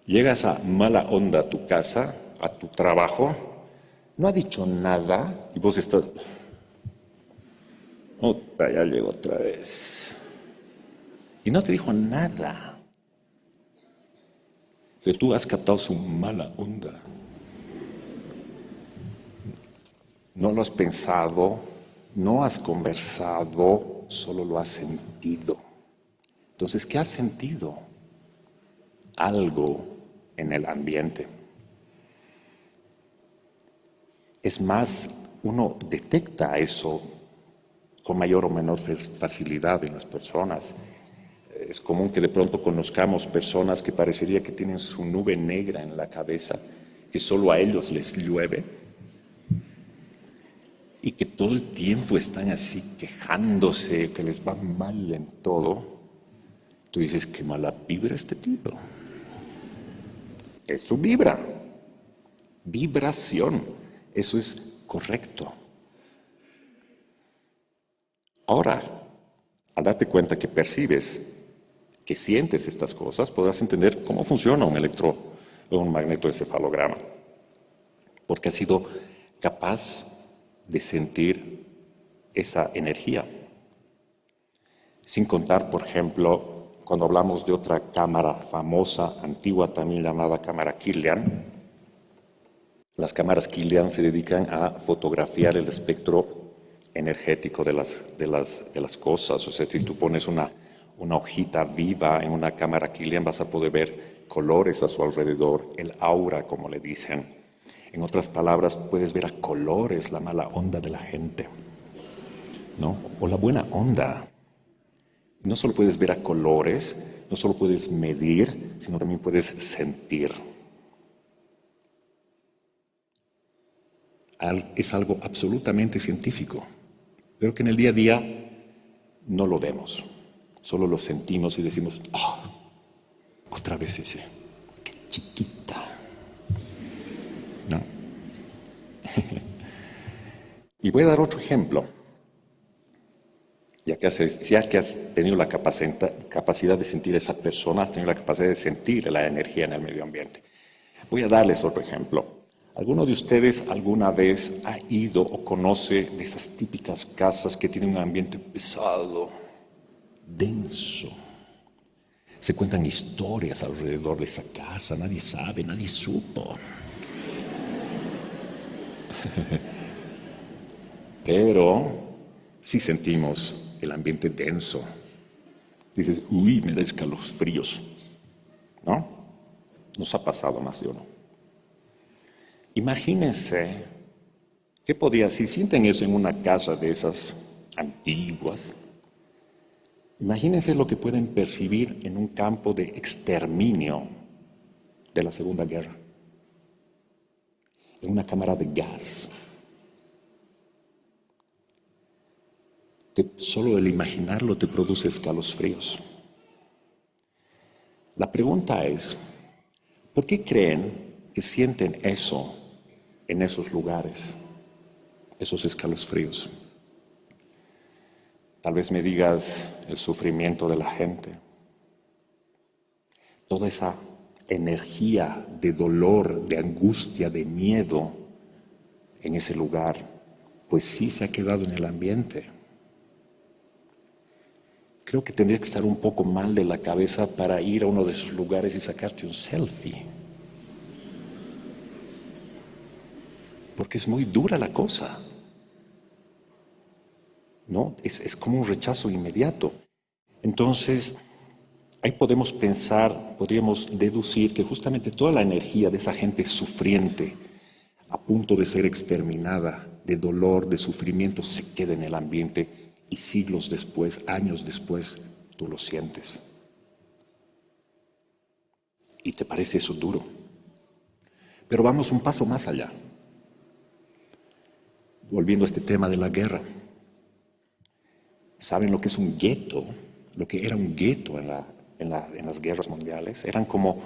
Llegas a mala onda a tu casa, a tu trabajo, no ha dicho nada y vos estás... Otra, ya llegó otra vez. Y no te dijo nada. Pero tú has captado su mala onda. No lo has pensado, no has conversado, solo lo has sentido. Entonces, ¿qué has sentido? Algo en el ambiente. Es más, uno detecta eso con mayor o menor facilidad en las personas. Es común que de pronto conozcamos personas que parecería que tienen su nube negra en la cabeza, que solo a ellos les llueve y que todo el tiempo están así quejándose, que les va mal en todo. Tú dices, qué mala vibra este tipo. Es su vibra. Vibración. Eso es correcto. Ahora, al darte cuenta que percibes, que sientes estas cosas, podrás entender cómo funciona un magnetoencefalograma. Porque has sido capaz de sentir esa energía. Sin contar, por ejemplo, cuando hablamos de otra cámara famosa, antigua también llamada cámara Kirlian, las cámaras Kirlian se dedican a fotografiar el espectro energético de las cosas. O sea, si tú pones una hojita viva en una cámara Kirlian, vas a poder ver colores a su alrededor, el aura, como le dicen. En otras palabras, puedes ver a colores la mala onda de la gente, ¿no? O la buena onda. No solo puedes ver a colores, no solo puedes medir, sino también puedes sentir. Es algo absolutamente científico, pero que en el día a día no lo vemos. Solo lo sentimos y decimos, otra vez ese, qué chiquita. ¿No? Y voy a dar otro ejemplo. Ya que has tenido la capacidad de sentir a esa persona, has tenido la capacidad de sentir la energía en el medio ambiente. Voy a darles otro ejemplo. ¿Alguno de ustedes alguna vez ha ido o conoce de esas típicas casas que tienen un ambiente pesado, denso? Se cuentan historias alrededor de esa casa, nadie sabe, nadie supo. Pero sí sentimos el ambiente denso. Dices, uy, me da escalofríos, ¿no? Nos ha pasado más de uno. Imagínense si sienten eso en una casa de esas antiguas, imagínense lo que pueden percibir en un campo de exterminio de la Segunda Guerra, en una cámara de gas. Solo el imaginarlo te produce escalofríos. La pregunta es, ¿por qué creen que sienten eso en esos lugares, esos escalofríos? Tal vez me digas el sufrimiento de la gente, toda esa energía de dolor, de angustia, de miedo en ese lugar, pues sí se ha quedado en el ambiente. Creo que tendría que estar un poco mal de la cabeza para ir a uno de esos lugares y sacarte un selfie. Porque es muy dura la cosa. ¿No? Es como un rechazo inmediato. Entonces, ahí podemos pensar, podríamos deducir que justamente toda la energía de esa gente sufriente, a punto de ser exterminada, de dolor, de sufrimiento, se queda en el ambiente y siglos después, años después, tú lo sientes. Y te parece eso duro. Pero vamos un paso más allá. Volviendo a este tema de la guerra. ¿Saben lo que es un gueto? Lo que era un gueto en las guerras mundiales. Eran como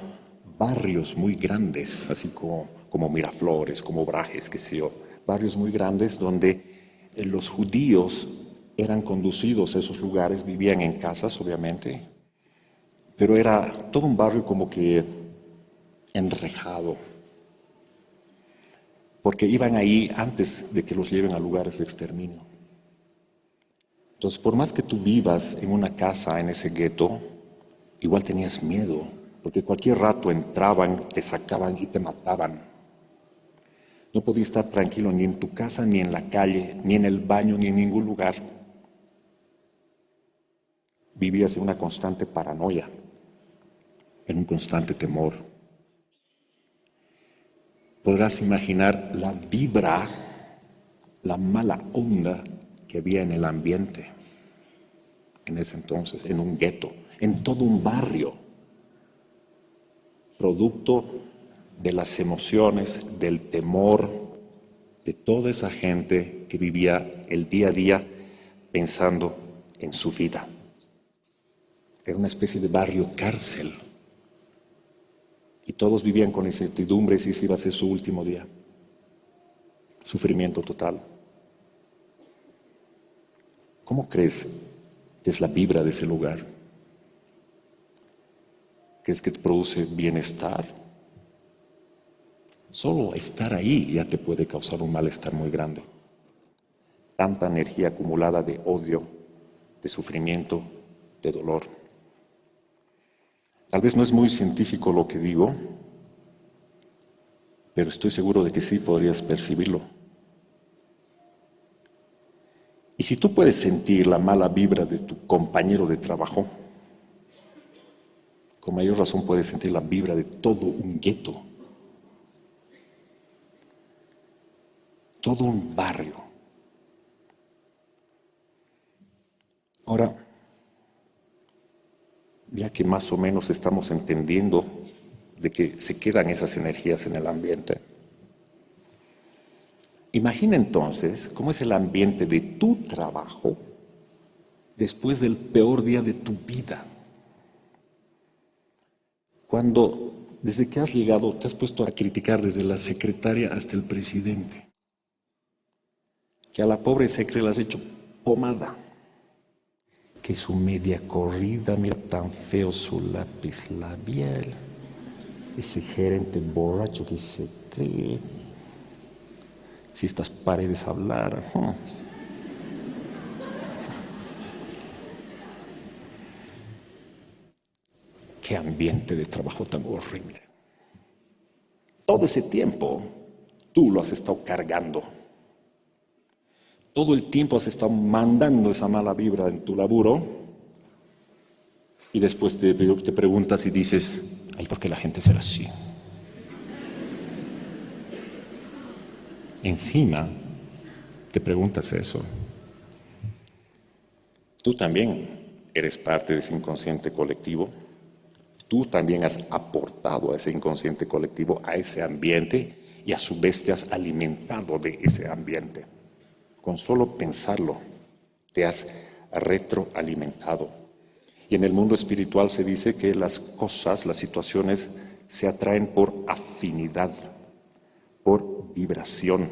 barrios muy grandes, así como Miraflores, como Brajes, qué sé yo. Barrios muy grandes donde los judíos eran conducidos a esos lugares, vivían en casas, obviamente, pero era todo un barrio como que enrejado, porque iban ahí antes de que los lleven a lugares de exterminio. Entonces, por más que tú vivas en una casa en ese gueto, igual tenías miedo, porque cualquier rato entraban, te sacaban y te mataban. No podías estar tranquilo ni en tu casa, ni en la calle, ni en el baño, ni en ningún lugar. Vivías en una constante paranoia, en un constante temor. Podrás imaginar la vibra, la mala onda que había en el ambiente en ese entonces, en un gueto, en todo un barrio, producto de las emociones, del temor de toda esa gente que vivía el día a día pensando en su vida. Era una especie de barrio cárcel. Y todos vivían con incertidumbre si ese iba a ser su último día. Sufrimiento total. ¿Cómo crees que es la vibra de ese lugar? ¿Crees que te produce bienestar? Solo estar ahí ya te puede causar un malestar muy grande. Tanta energía acumulada de odio, de sufrimiento, de dolor. Tal vez no es muy científico lo que digo, pero estoy seguro de que sí podrías percibirlo. Y si tú puedes sentir la mala vibra de tu compañero de trabajo, con mayor razón puedes sentir la vibra de todo un gueto, todo un barrio. Ahora, ya que más o menos estamos entendiendo de que se quedan esas energías en el ambiente, imagina entonces cómo es el ambiente de tu trabajo después del peor día de tu vida. Cuando desde que has llegado te has puesto a criticar desde la secretaria hasta el presidente, que a la pobre secre la has hecho pomada, que su media corrida, mira tan feo su lápiz labial, ese gerente borracho que se cree, si estas paredes hablaran. Qué ambiente de trabajo tan horrible. Todo ese tiempo tú lo has estado cargando. Todo el tiempo has estado mandando esa mala vibra en tu laburo y después te preguntas y dices, ay, ¿por qué la gente será así? Encima te preguntas eso. Tú también eres parte de ese inconsciente colectivo. Tú también has aportado a ese inconsciente colectivo, a ese ambiente, y a su vez te has alimentado de ese ambiente. Con solo pensarlo, te has retroalimentado. Y en el mundo espiritual se dice que las cosas, las situaciones, se atraen por afinidad, por vibración.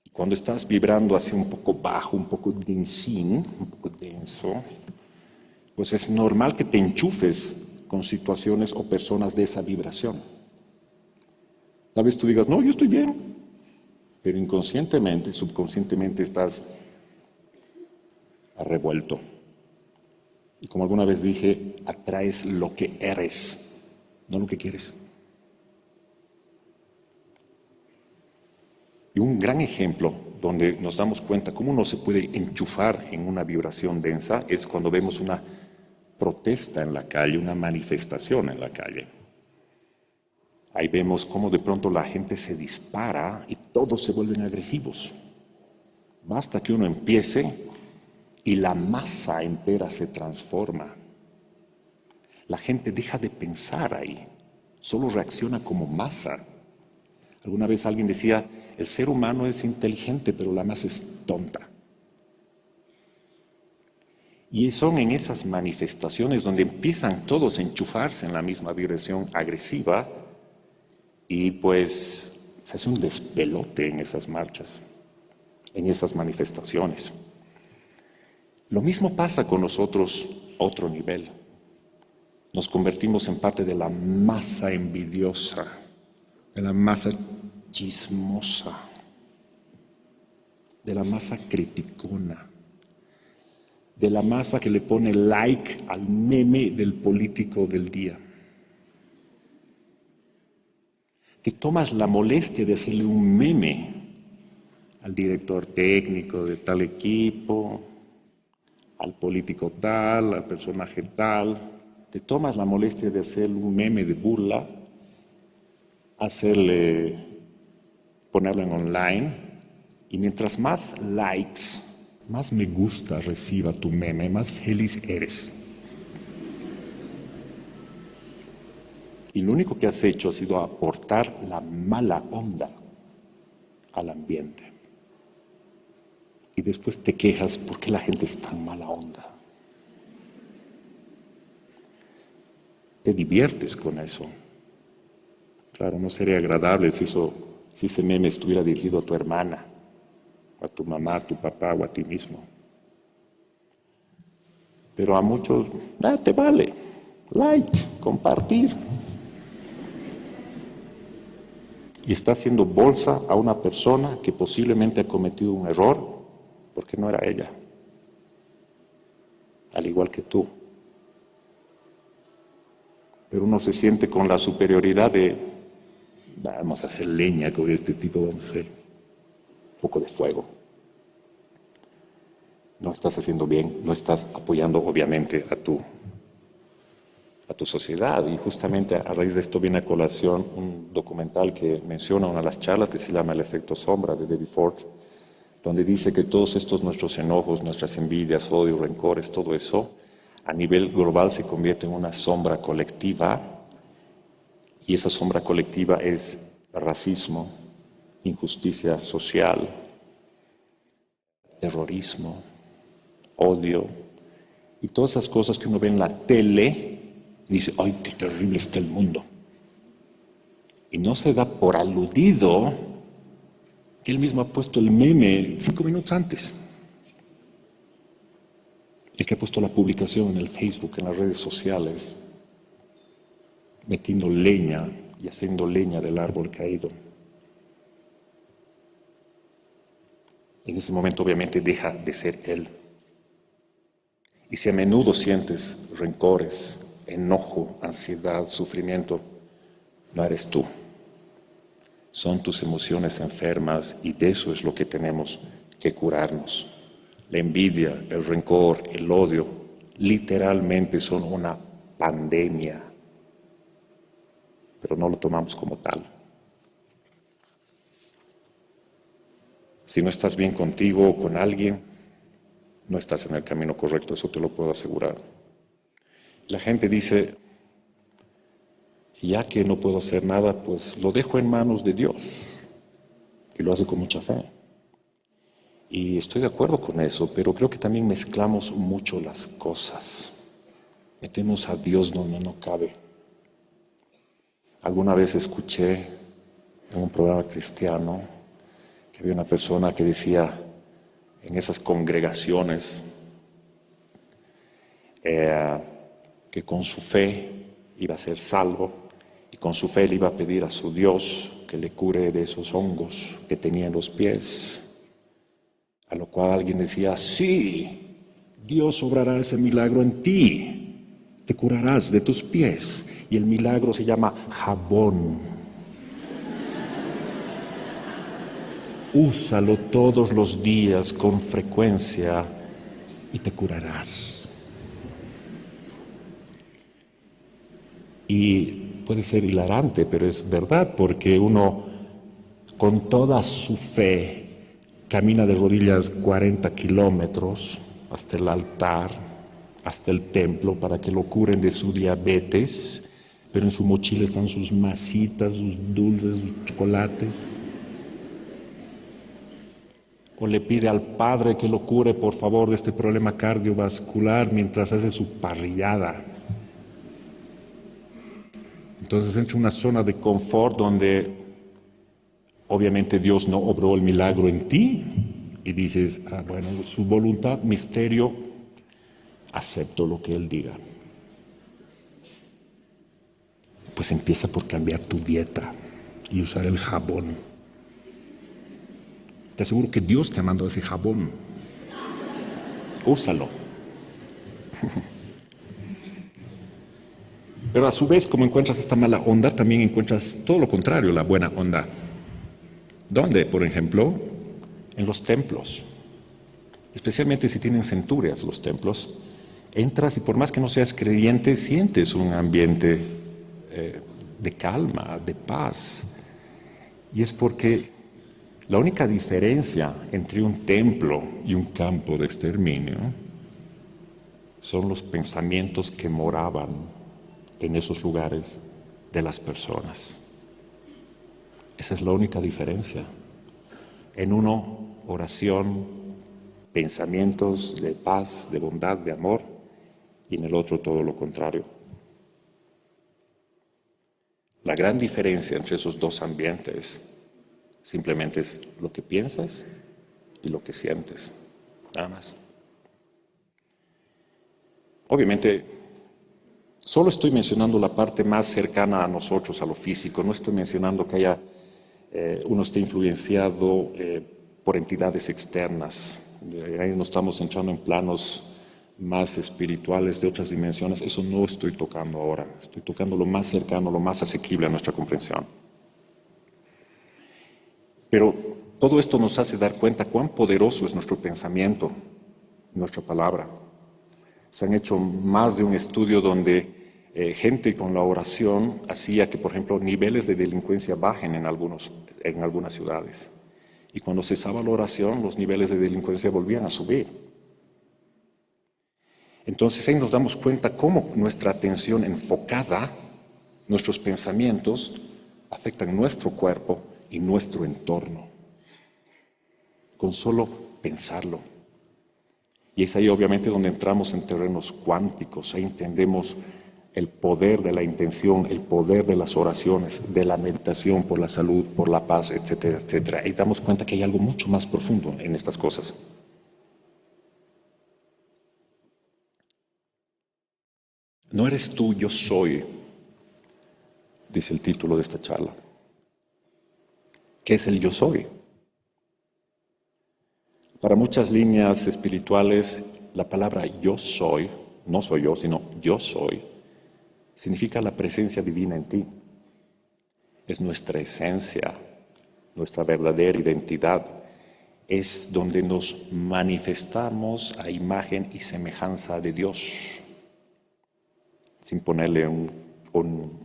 Y cuando estás vibrando así un poco bajo, un poco densín, un poco denso, pues es normal que te enchufes con situaciones o personas de esa vibración. Tal vez tú digas, no, yo estoy bien, pero inconscientemente, subconscientemente estás revuelto. Y como alguna vez dije, atraes lo que eres, no lo que quieres. Y un gran ejemplo donde nos damos cuenta cómo uno se puede enchufar en una vibración densa es cuando vemos una protesta en la calle, una manifestación en la calle. Ahí vemos cómo de pronto la gente se dispara y todos se vuelven agresivos. Basta que uno empiece y la masa entera se transforma. La gente deja de pensar ahí, solo reacciona como masa. Alguna vez alguien decía, el ser humano es inteligente, pero la masa es tonta. Y son en esas manifestaciones donde empiezan todos a enchufarse en la misma vibración agresiva y pues se hace un despelote en esas marchas, en esas manifestaciones. Lo mismo pasa con nosotros a otro nivel. Nos convertimos en parte de la masa envidiosa, de la masa chismosa, de la masa criticona, de la masa que le pone like al meme del político del día. Te tomas la molestia de hacerle un meme al director técnico de tal equipo, al político tal, al personaje tal. Te tomas la molestia de hacerle un meme de burla, ponerlo en online, y mientras más likes, más me gusta reciba tu meme, más feliz eres. Y lo único que has hecho ha sido aportar la mala onda al ambiente. Y después te quejas, ¿por qué la gente es tan mala onda? Te diviertes con eso. Claro, no sería agradable si ese meme estuviera dirigido a tu hermana, a tu mamá, a tu papá o a ti mismo. Pero a muchos, te vale, like, compartir. Y está haciendo bolsa a una persona que posiblemente ha cometido un error porque no era ella, al igual que tú. Pero uno se siente con la superioridad de, vamos a hacer leña con este tipo, vamos a hacer un poco de fuego. No estás haciendo bien, no estás apoyando obviamente a tu sociedad. Y justamente a raíz de esto viene a colación un documental que menciona una de las charlas que se llama El efecto sombra de David Ford, donde dice que todos estos nuestros enojos, nuestras envidias, odios, rencores, todo eso, a nivel global se convierte en una sombra colectiva, y esa sombra colectiva es racismo, injusticia social, terrorismo, odio, y todas esas cosas que uno ve en la tele y dice, ¡ay, qué terrible está el mundo! Y no se da por aludido que él mismo ha puesto el meme 5 minutos antes. El que ha puesto la publicación en el Facebook, en las redes sociales, metiendo leña y haciendo leña del árbol caído. En ese momento obviamente deja de ser él. Y si a menudo sientes rencores, enojo, ansiedad, sufrimiento, no eres tú. Son tus emociones enfermas y de eso es lo que tenemos que curarnos. La envidia, el rencor, el odio, literalmente son una pandemia, pero no lo tomamos como tal. Si no estás bien contigo o con alguien, no estás en el camino correcto, eso te lo puedo asegurar. La gente dice, ya que no puedo hacer nada, pues lo dejo en manos de Dios, y lo hace con mucha fe. Y estoy de acuerdo con eso, pero creo que también mezclamos mucho las cosas. Metemos a Dios donde no cabe. Alguna vez escuché en un programa cristiano que había una persona que decía en esas congregaciones que con su fe iba a ser salvo y con su fe le iba a pedir a su Dios que le cure de esos hongos que tenía en los pies. A lo cual alguien decía, sí, Dios obrará ese milagro en ti, te curarás de tus pies. Y el milagro se llama jabón. Úsalo todos los días con frecuencia y te curarás. Y puede ser hilarante, pero es verdad, porque uno con toda su fe camina de rodillas 40 kilómetros hasta el altar, hasta el templo, para que lo curen de su diabetes, pero en su mochila están sus masitas, sus dulces, sus chocolates. O le pide al Padre que lo cure, por favor, de este problema cardiovascular mientras hace su parrillada. Entonces entra en una zona de confort donde obviamente Dios no obró el milagro en ti y dices, bueno, su voluntad, misterio, acepto lo que Él diga. Pues empieza por cambiar tu dieta y usar el jabón. Te aseguro que Dios te ha mandado ese jabón. Úsalo. Pero a su vez, como encuentras esta mala onda, también encuentras todo lo contrario, la buena onda. ¿Dónde? Por ejemplo, en los templos. Especialmente si tienen centurias los templos. Entras y por más que no seas creyente, sientes un ambiente de calma, de paz. Y es porque la única diferencia entre un templo y un campo de exterminio son los pensamientos que moraban en esos lugares de las personas. Esa es la única diferencia. En uno, oración, pensamientos de paz, de bondad, de amor, y en el otro todo lo contrario. La gran diferencia entre esos dos ambientes simplemente es lo que piensas y lo que sientes, nada más. Obviamente, solo estoy mencionando la parte más cercana a nosotros, a lo físico. No estoy mencionando que uno esté influenciado por entidades externas. Ahí no estamos entrando en planos más espirituales de otras dimensiones. Eso no estoy tocando ahora. Estoy tocando lo más cercano, lo más asequible a nuestra comprensión. Pero todo esto nos hace dar cuenta cuán poderoso es nuestro pensamiento, nuestra palabra. Se han hecho más de un estudio donde gente con la oración hacía que, por ejemplo, niveles de delincuencia bajen en algunas ciudades. Y cuando cesaba la oración, los niveles de delincuencia volvían a subir. Entonces ahí nos damos cuenta cómo nuestra atención enfocada, nuestros pensamientos, afectan nuestro cuerpo y nuestro entorno. Con solo pensarlo. Y es ahí obviamente donde entramos en terrenos cuánticos, ahí entendemos el poder de la intención, el poder de las oraciones, de la meditación por la salud, por la paz, etcétera, etcétera. Y damos cuenta que hay algo mucho más profundo en estas cosas. No eres tú, yo soy, dice el título de esta charla. ¿Qué es el yo soy? Para muchas líneas espirituales, la palabra yo soy, no soy yo, sino yo soy, significa la presencia divina en ti. Es nuestra esencia, nuestra verdadera identidad. Es donde nos manifestamos a imagen y semejanza de Dios, sin ponerle algún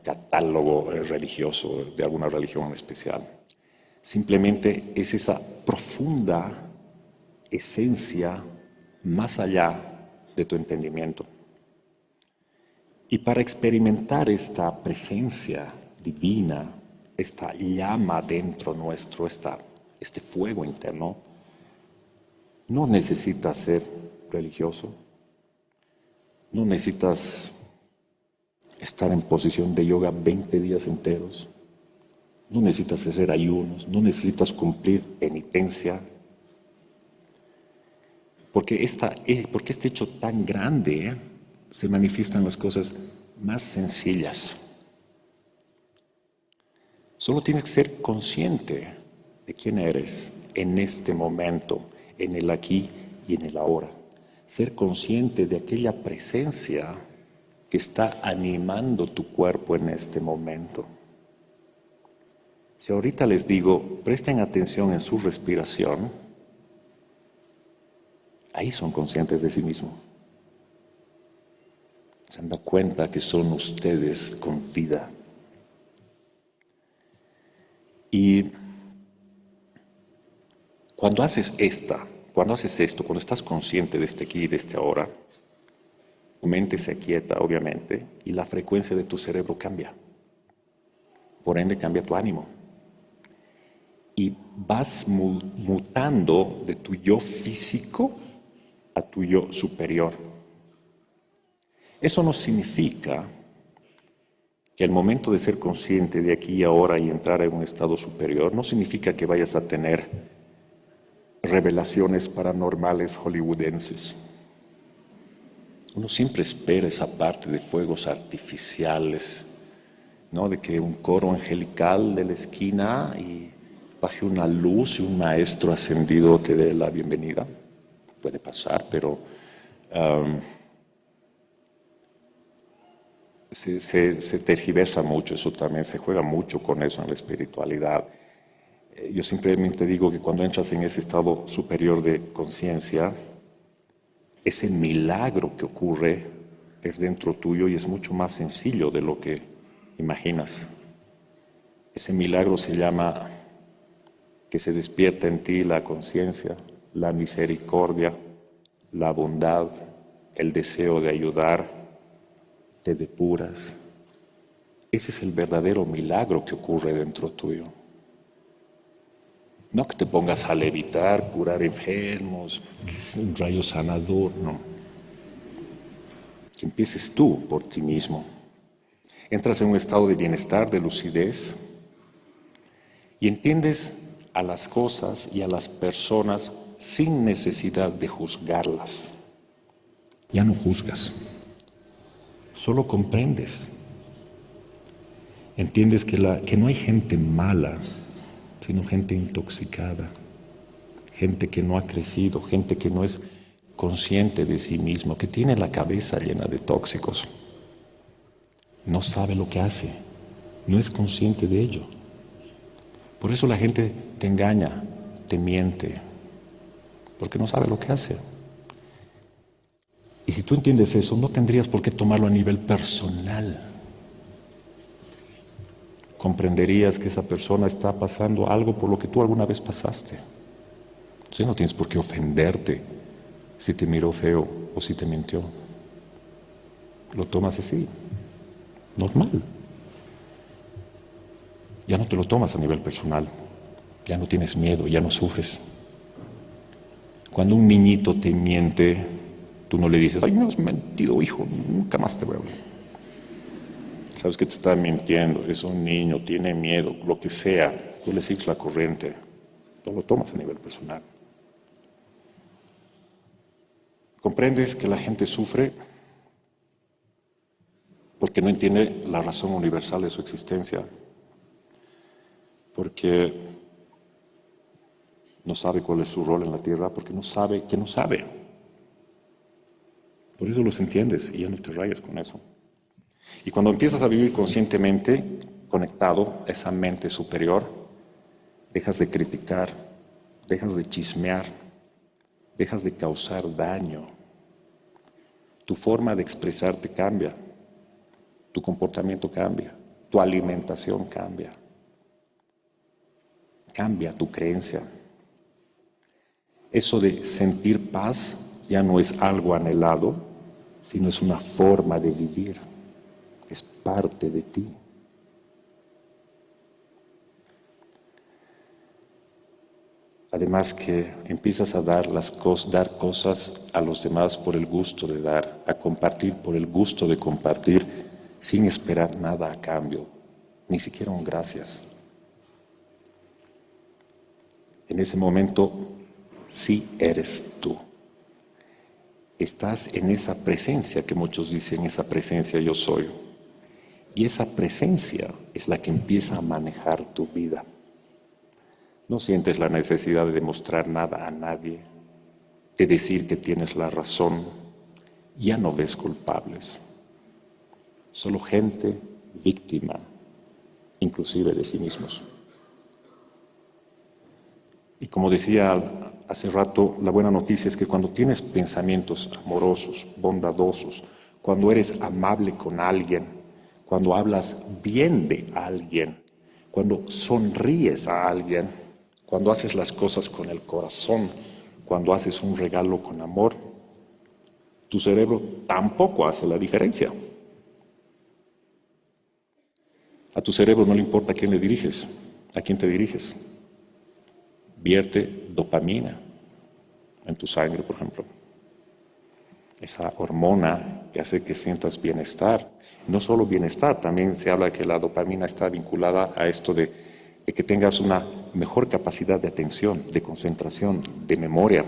catálogo religioso de alguna religión especial. Simplemente es esa profunda esencia más allá de tu entendimiento. Y para experimentar esta presencia divina, esta llama dentro nuestro, esta este fuego interno. No necesitas ser religioso, no necesitas estar en posición de yoga 20 días enteros, no necesitas hacer ayunos, no necesitas cumplir penitencia, porque este hecho tan grande se manifiesta en las cosas más sencillas. Solo tienes que ser consciente de quién eres en este momento, en el aquí y en el ahora. Ser consciente de aquella presencia que está animando tu cuerpo en este momento. Si ahorita les digo, presten atención en su respiración, ahí son conscientes de sí mismos. Se han dado cuenta que son ustedes con vida. Y cuando haces esto, cuando estás consciente de este aquí y de este ahora, tu mente se aquieta, obviamente, y la frecuencia de tu cerebro cambia. Por ende, cambia tu ánimo. Y vas mutando de tu yo físico a tu yo superior. Eso no significa que al momento de ser consciente de aquí y ahora y entrar en un estado superior, no significa que vayas a tener revelaciones paranormales hollywoodenses. Uno siempre espera esa parte de fuegos artificiales, ¿no? De que un coro angelical de la esquina y baje una luz y un maestro ascendido te dé la bienvenida. Puede pasar, pero se tergiversa mucho, eso también se juega mucho con eso en la espiritualidad. Yo simplemente digo que cuando entras en ese estado superior de conciencia, ese milagro que ocurre es dentro tuyo y es mucho más sencillo de lo que imaginas. Ese milagro se llama que se despierta en ti la conciencia, la misericordia, la bondad, el deseo de ayudar, te depuras. Ese es el verdadero milagro que ocurre dentro tuyo. No que te pongas a levitar, curar enfermos, un rayo sanador, no. Que empieces tú por ti mismo. Entras en un estado de bienestar, de lucidez, y entiendes a las cosas y a las personas sin necesidad de juzgarlas. Ya no juzgas, solo comprendes. Entiendes que no hay gente mala, sino gente intoxicada, gente que no ha crecido, gente que no es consciente de sí mismo, que tiene la cabeza llena de tóxicos. No sabe lo que hace, no es consciente de ello. Por eso la gente te engaña, te miente, porque no sabe lo que hace. Y si tú entiendes eso, no tendrías por qué tomarlo a nivel personal. Comprenderías que esa persona está pasando algo por lo que tú alguna vez pasaste. Entonces no tienes por qué ofenderte si te miró feo o si te mintió. Lo tomas así, normal. Ya no te lo tomas a nivel personal, ya no tienes miedo, ya no sufres. Cuando un niñito te miente, tú no le dices, ay, me has mentido, hijo, nunca más te voy a hablar. Sabes que te está mintiendo, es un niño, tiene miedo, lo que sea, tú le sigues la corriente, no lo tomas a nivel personal. Comprendes que la gente sufre porque no entiende la razón universal de su existencia, porque no sabe cuál es su rol en la tierra, porque no sabe que no sabe. Por eso los entiendes y ya no te rayas con eso. Y cuando empiezas a vivir conscientemente, conectado a esa mente superior, dejas de criticar, dejas de chismear, dejas de causar daño. Tu forma de expresarte cambia, tu comportamiento cambia, tu alimentación cambia, cambia tu creencia. Eso de sentir paz ya no es algo anhelado, sino es una forma de vivir, es parte de ti. Además que empiezas a dar dar cosas a los demás por el gusto de dar, a compartir por el gusto de compartir, sin esperar nada a cambio, ni siquiera un gracias. En ese momento, sí eres tú. Estás en esa presencia que muchos dicen, esa presencia yo soy. Y esa presencia es la que empieza a manejar tu vida. No sientes la necesidad de demostrar nada a nadie, de decir que tienes la razón. Ya no ves culpables. Solo gente víctima, inclusive de sí mismos. Y como decía hace rato, la buena noticia es que cuando tienes pensamientos amorosos, bondadosos, cuando eres amable con alguien, cuando hablas bien de alguien, cuando sonríes a alguien, cuando haces las cosas con el corazón, cuando haces un regalo con amor, tu cerebro tampoco hace la diferencia. A tu cerebro no le importa a quién le diriges, a quién te diriges. Vierte dopamina en tu sangre, por ejemplo. Esa hormona que hace que sientas bienestar. No solo bienestar, también se habla que la dopamina está vinculada a esto de que tengas una mejor capacidad de atención, de concentración, de memoria.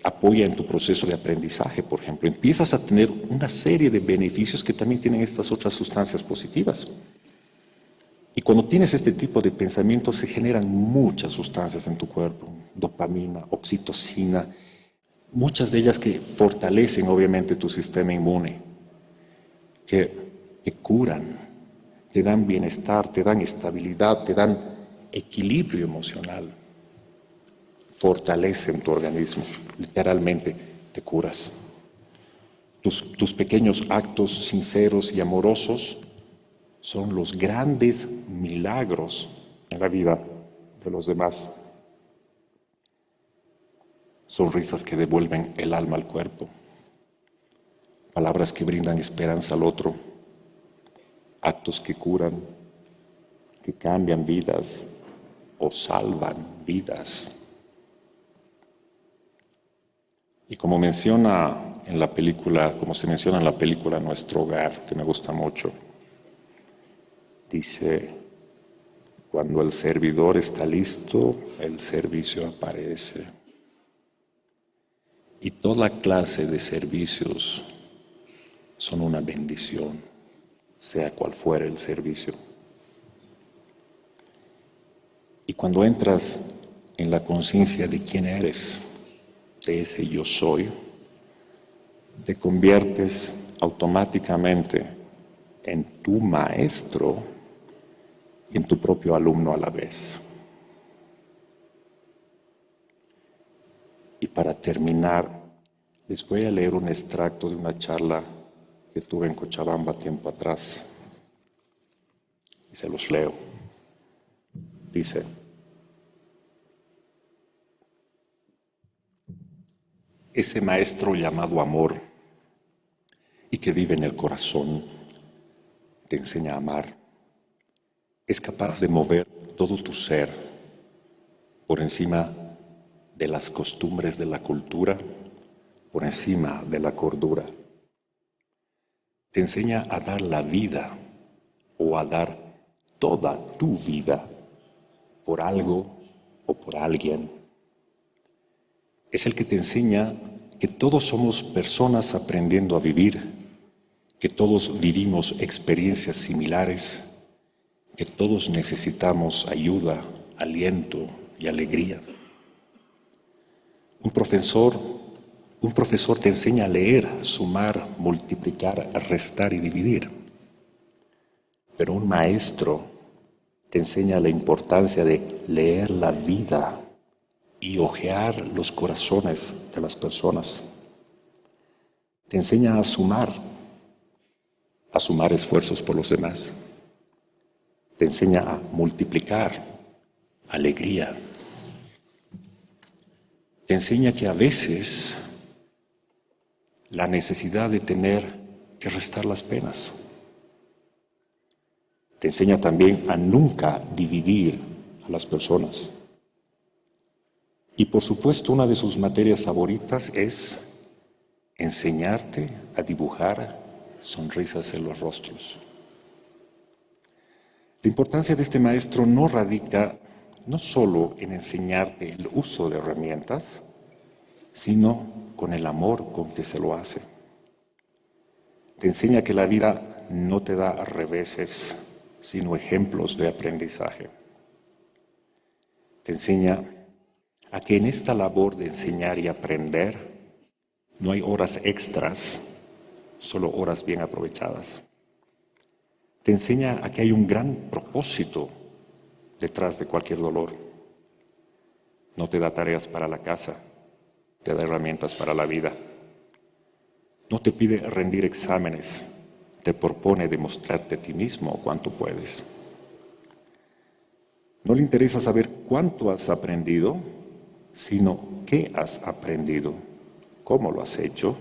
Apoya en tu proceso de aprendizaje, por ejemplo. Empiezas a tener una serie de beneficios que también tienen estas otras sustancias positivas. Y cuando tienes este tipo de pensamientos se generan muchas sustancias en tu cuerpo, dopamina, oxitocina, muchas de ellas que fortalecen obviamente tu sistema inmune, que curan, te dan bienestar, te dan estabilidad, te dan equilibrio emocional, fortalecen tu organismo, literalmente te curas. Tus pequeños actos sinceros y amorosos son los grandes milagros en la vida de los demás. Sonrisas que devuelven el alma al cuerpo, palabras que brindan esperanza al otro, actos que curan, que cambian vidas o salvan vidas. Y como menciona en la película, como se menciona en la película Nuestro Hogar, que me gusta mucho, dice, cuando el servidor está listo, el servicio aparece. Y toda clase de servicios son una bendición, sea cual fuera el servicio. Y cuando entras en la conciencia de quién eres, de ese yo soy, te conviertes automáticamente en tu maestro y en tu propio alumno a la vez. Y para terminar, les voy a leer un extracto de una charla que tuve en Cochabamba tiempo atrás. Y se los leo. Dice, ese maestro llamado amor y que vive en el corazón, te enseña a amar. Es capaz de mover todo tu ser por encima de las costumbres de la cultura, por encima de la cordura. Te enseña a dar la vida o a dar toda tu vida por algo o por alguien. Es el que te enseña que todos somos personas aprendiendo a vivir, que todos vivimos experiencias similares, que todos necesitamos ayuda, aliento y alegría. Un profesor te enseña a leer, sumar, multiplicar, restar y dividir. Pero un maestro te enseña la importancia de leer la vida y hojear los corazones de las personas. Te enseña a sumar esfuerzos por los demás. Te enseña a multiplicar alegría. Te enseña que a veces la necesidad de tener que restar las penas. Te enseña también a nunca dividir a las personas. Y por supuesto, una de sus materias favoritas es enseñarte a dibujar sonrisas en los rostros. La importancia de este maestro no radica no solo en enseñarte el uso de herramientas, sino con el amor con que se lo hace. Te enseña que la vida no te da reveses, sino ejemplos de aprendizaje. Te enseña a que en esta labor de enseñar y aprender no hay horas extras, solo horas bien aprovechadas. Te enseña a que hay un gran propósito detrás de cualquier dolor. No te da tareas para la casa, te da herramientas para la vida. No te pide rendir exámenes, te propone demostrarte a ti mismo cuánto puedes. No le interesa saber cuánto has aprendido, sino qué has aprendido, cómo lo has hecho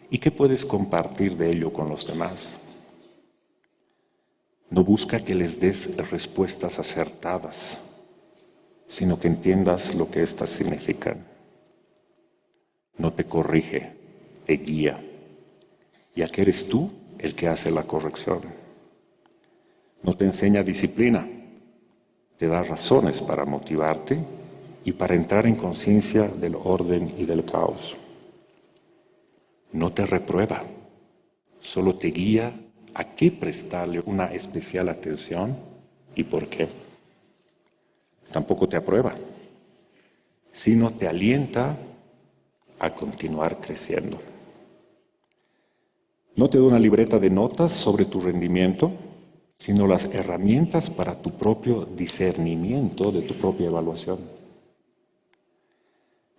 y qué puedes compartir de ello con los demás. No busca que les des respuestas acertadas, sino que entiendas lo que éstas significan. No te corrige, te guía, ya que eres tú el que hace la corrección. No te enseña disciplina, te da razones para motivarte y para entrar en conciencia del orden y del caos. No te reprueba, solo te guía a qué prestarle una especial atención y por qué. Tampoco te aprueba, sino te alienta a continuar creciendo. No te da una libreta de notas sobre tu rendimiento, sino las herramientas para tu propio discernimiento de tu propia evaluación.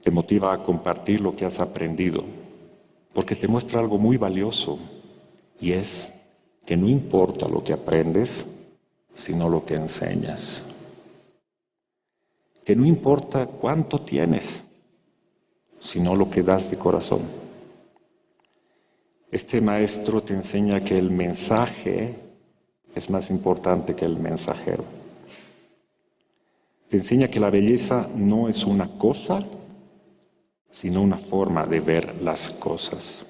Te motiva a compartir lo que has aprendido, porque te muestra algo muy valioso, y es que no importa lo que aprendes, sino lo que enseñas. Que no importa cuánto tienes, sino lo que das de corazón. Este maestro te enseña que el mensaje es más importante que el mensajero. Te enseña que la belleza no es una cosa, sino una forma de ver las cosas.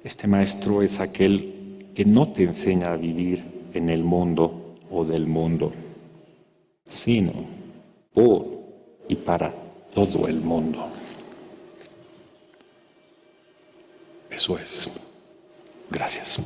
Este maestro es aquel que no te enseña a vivir en el mundo o del mundo, sino por y para todo el mundo. Eso es. Gracias.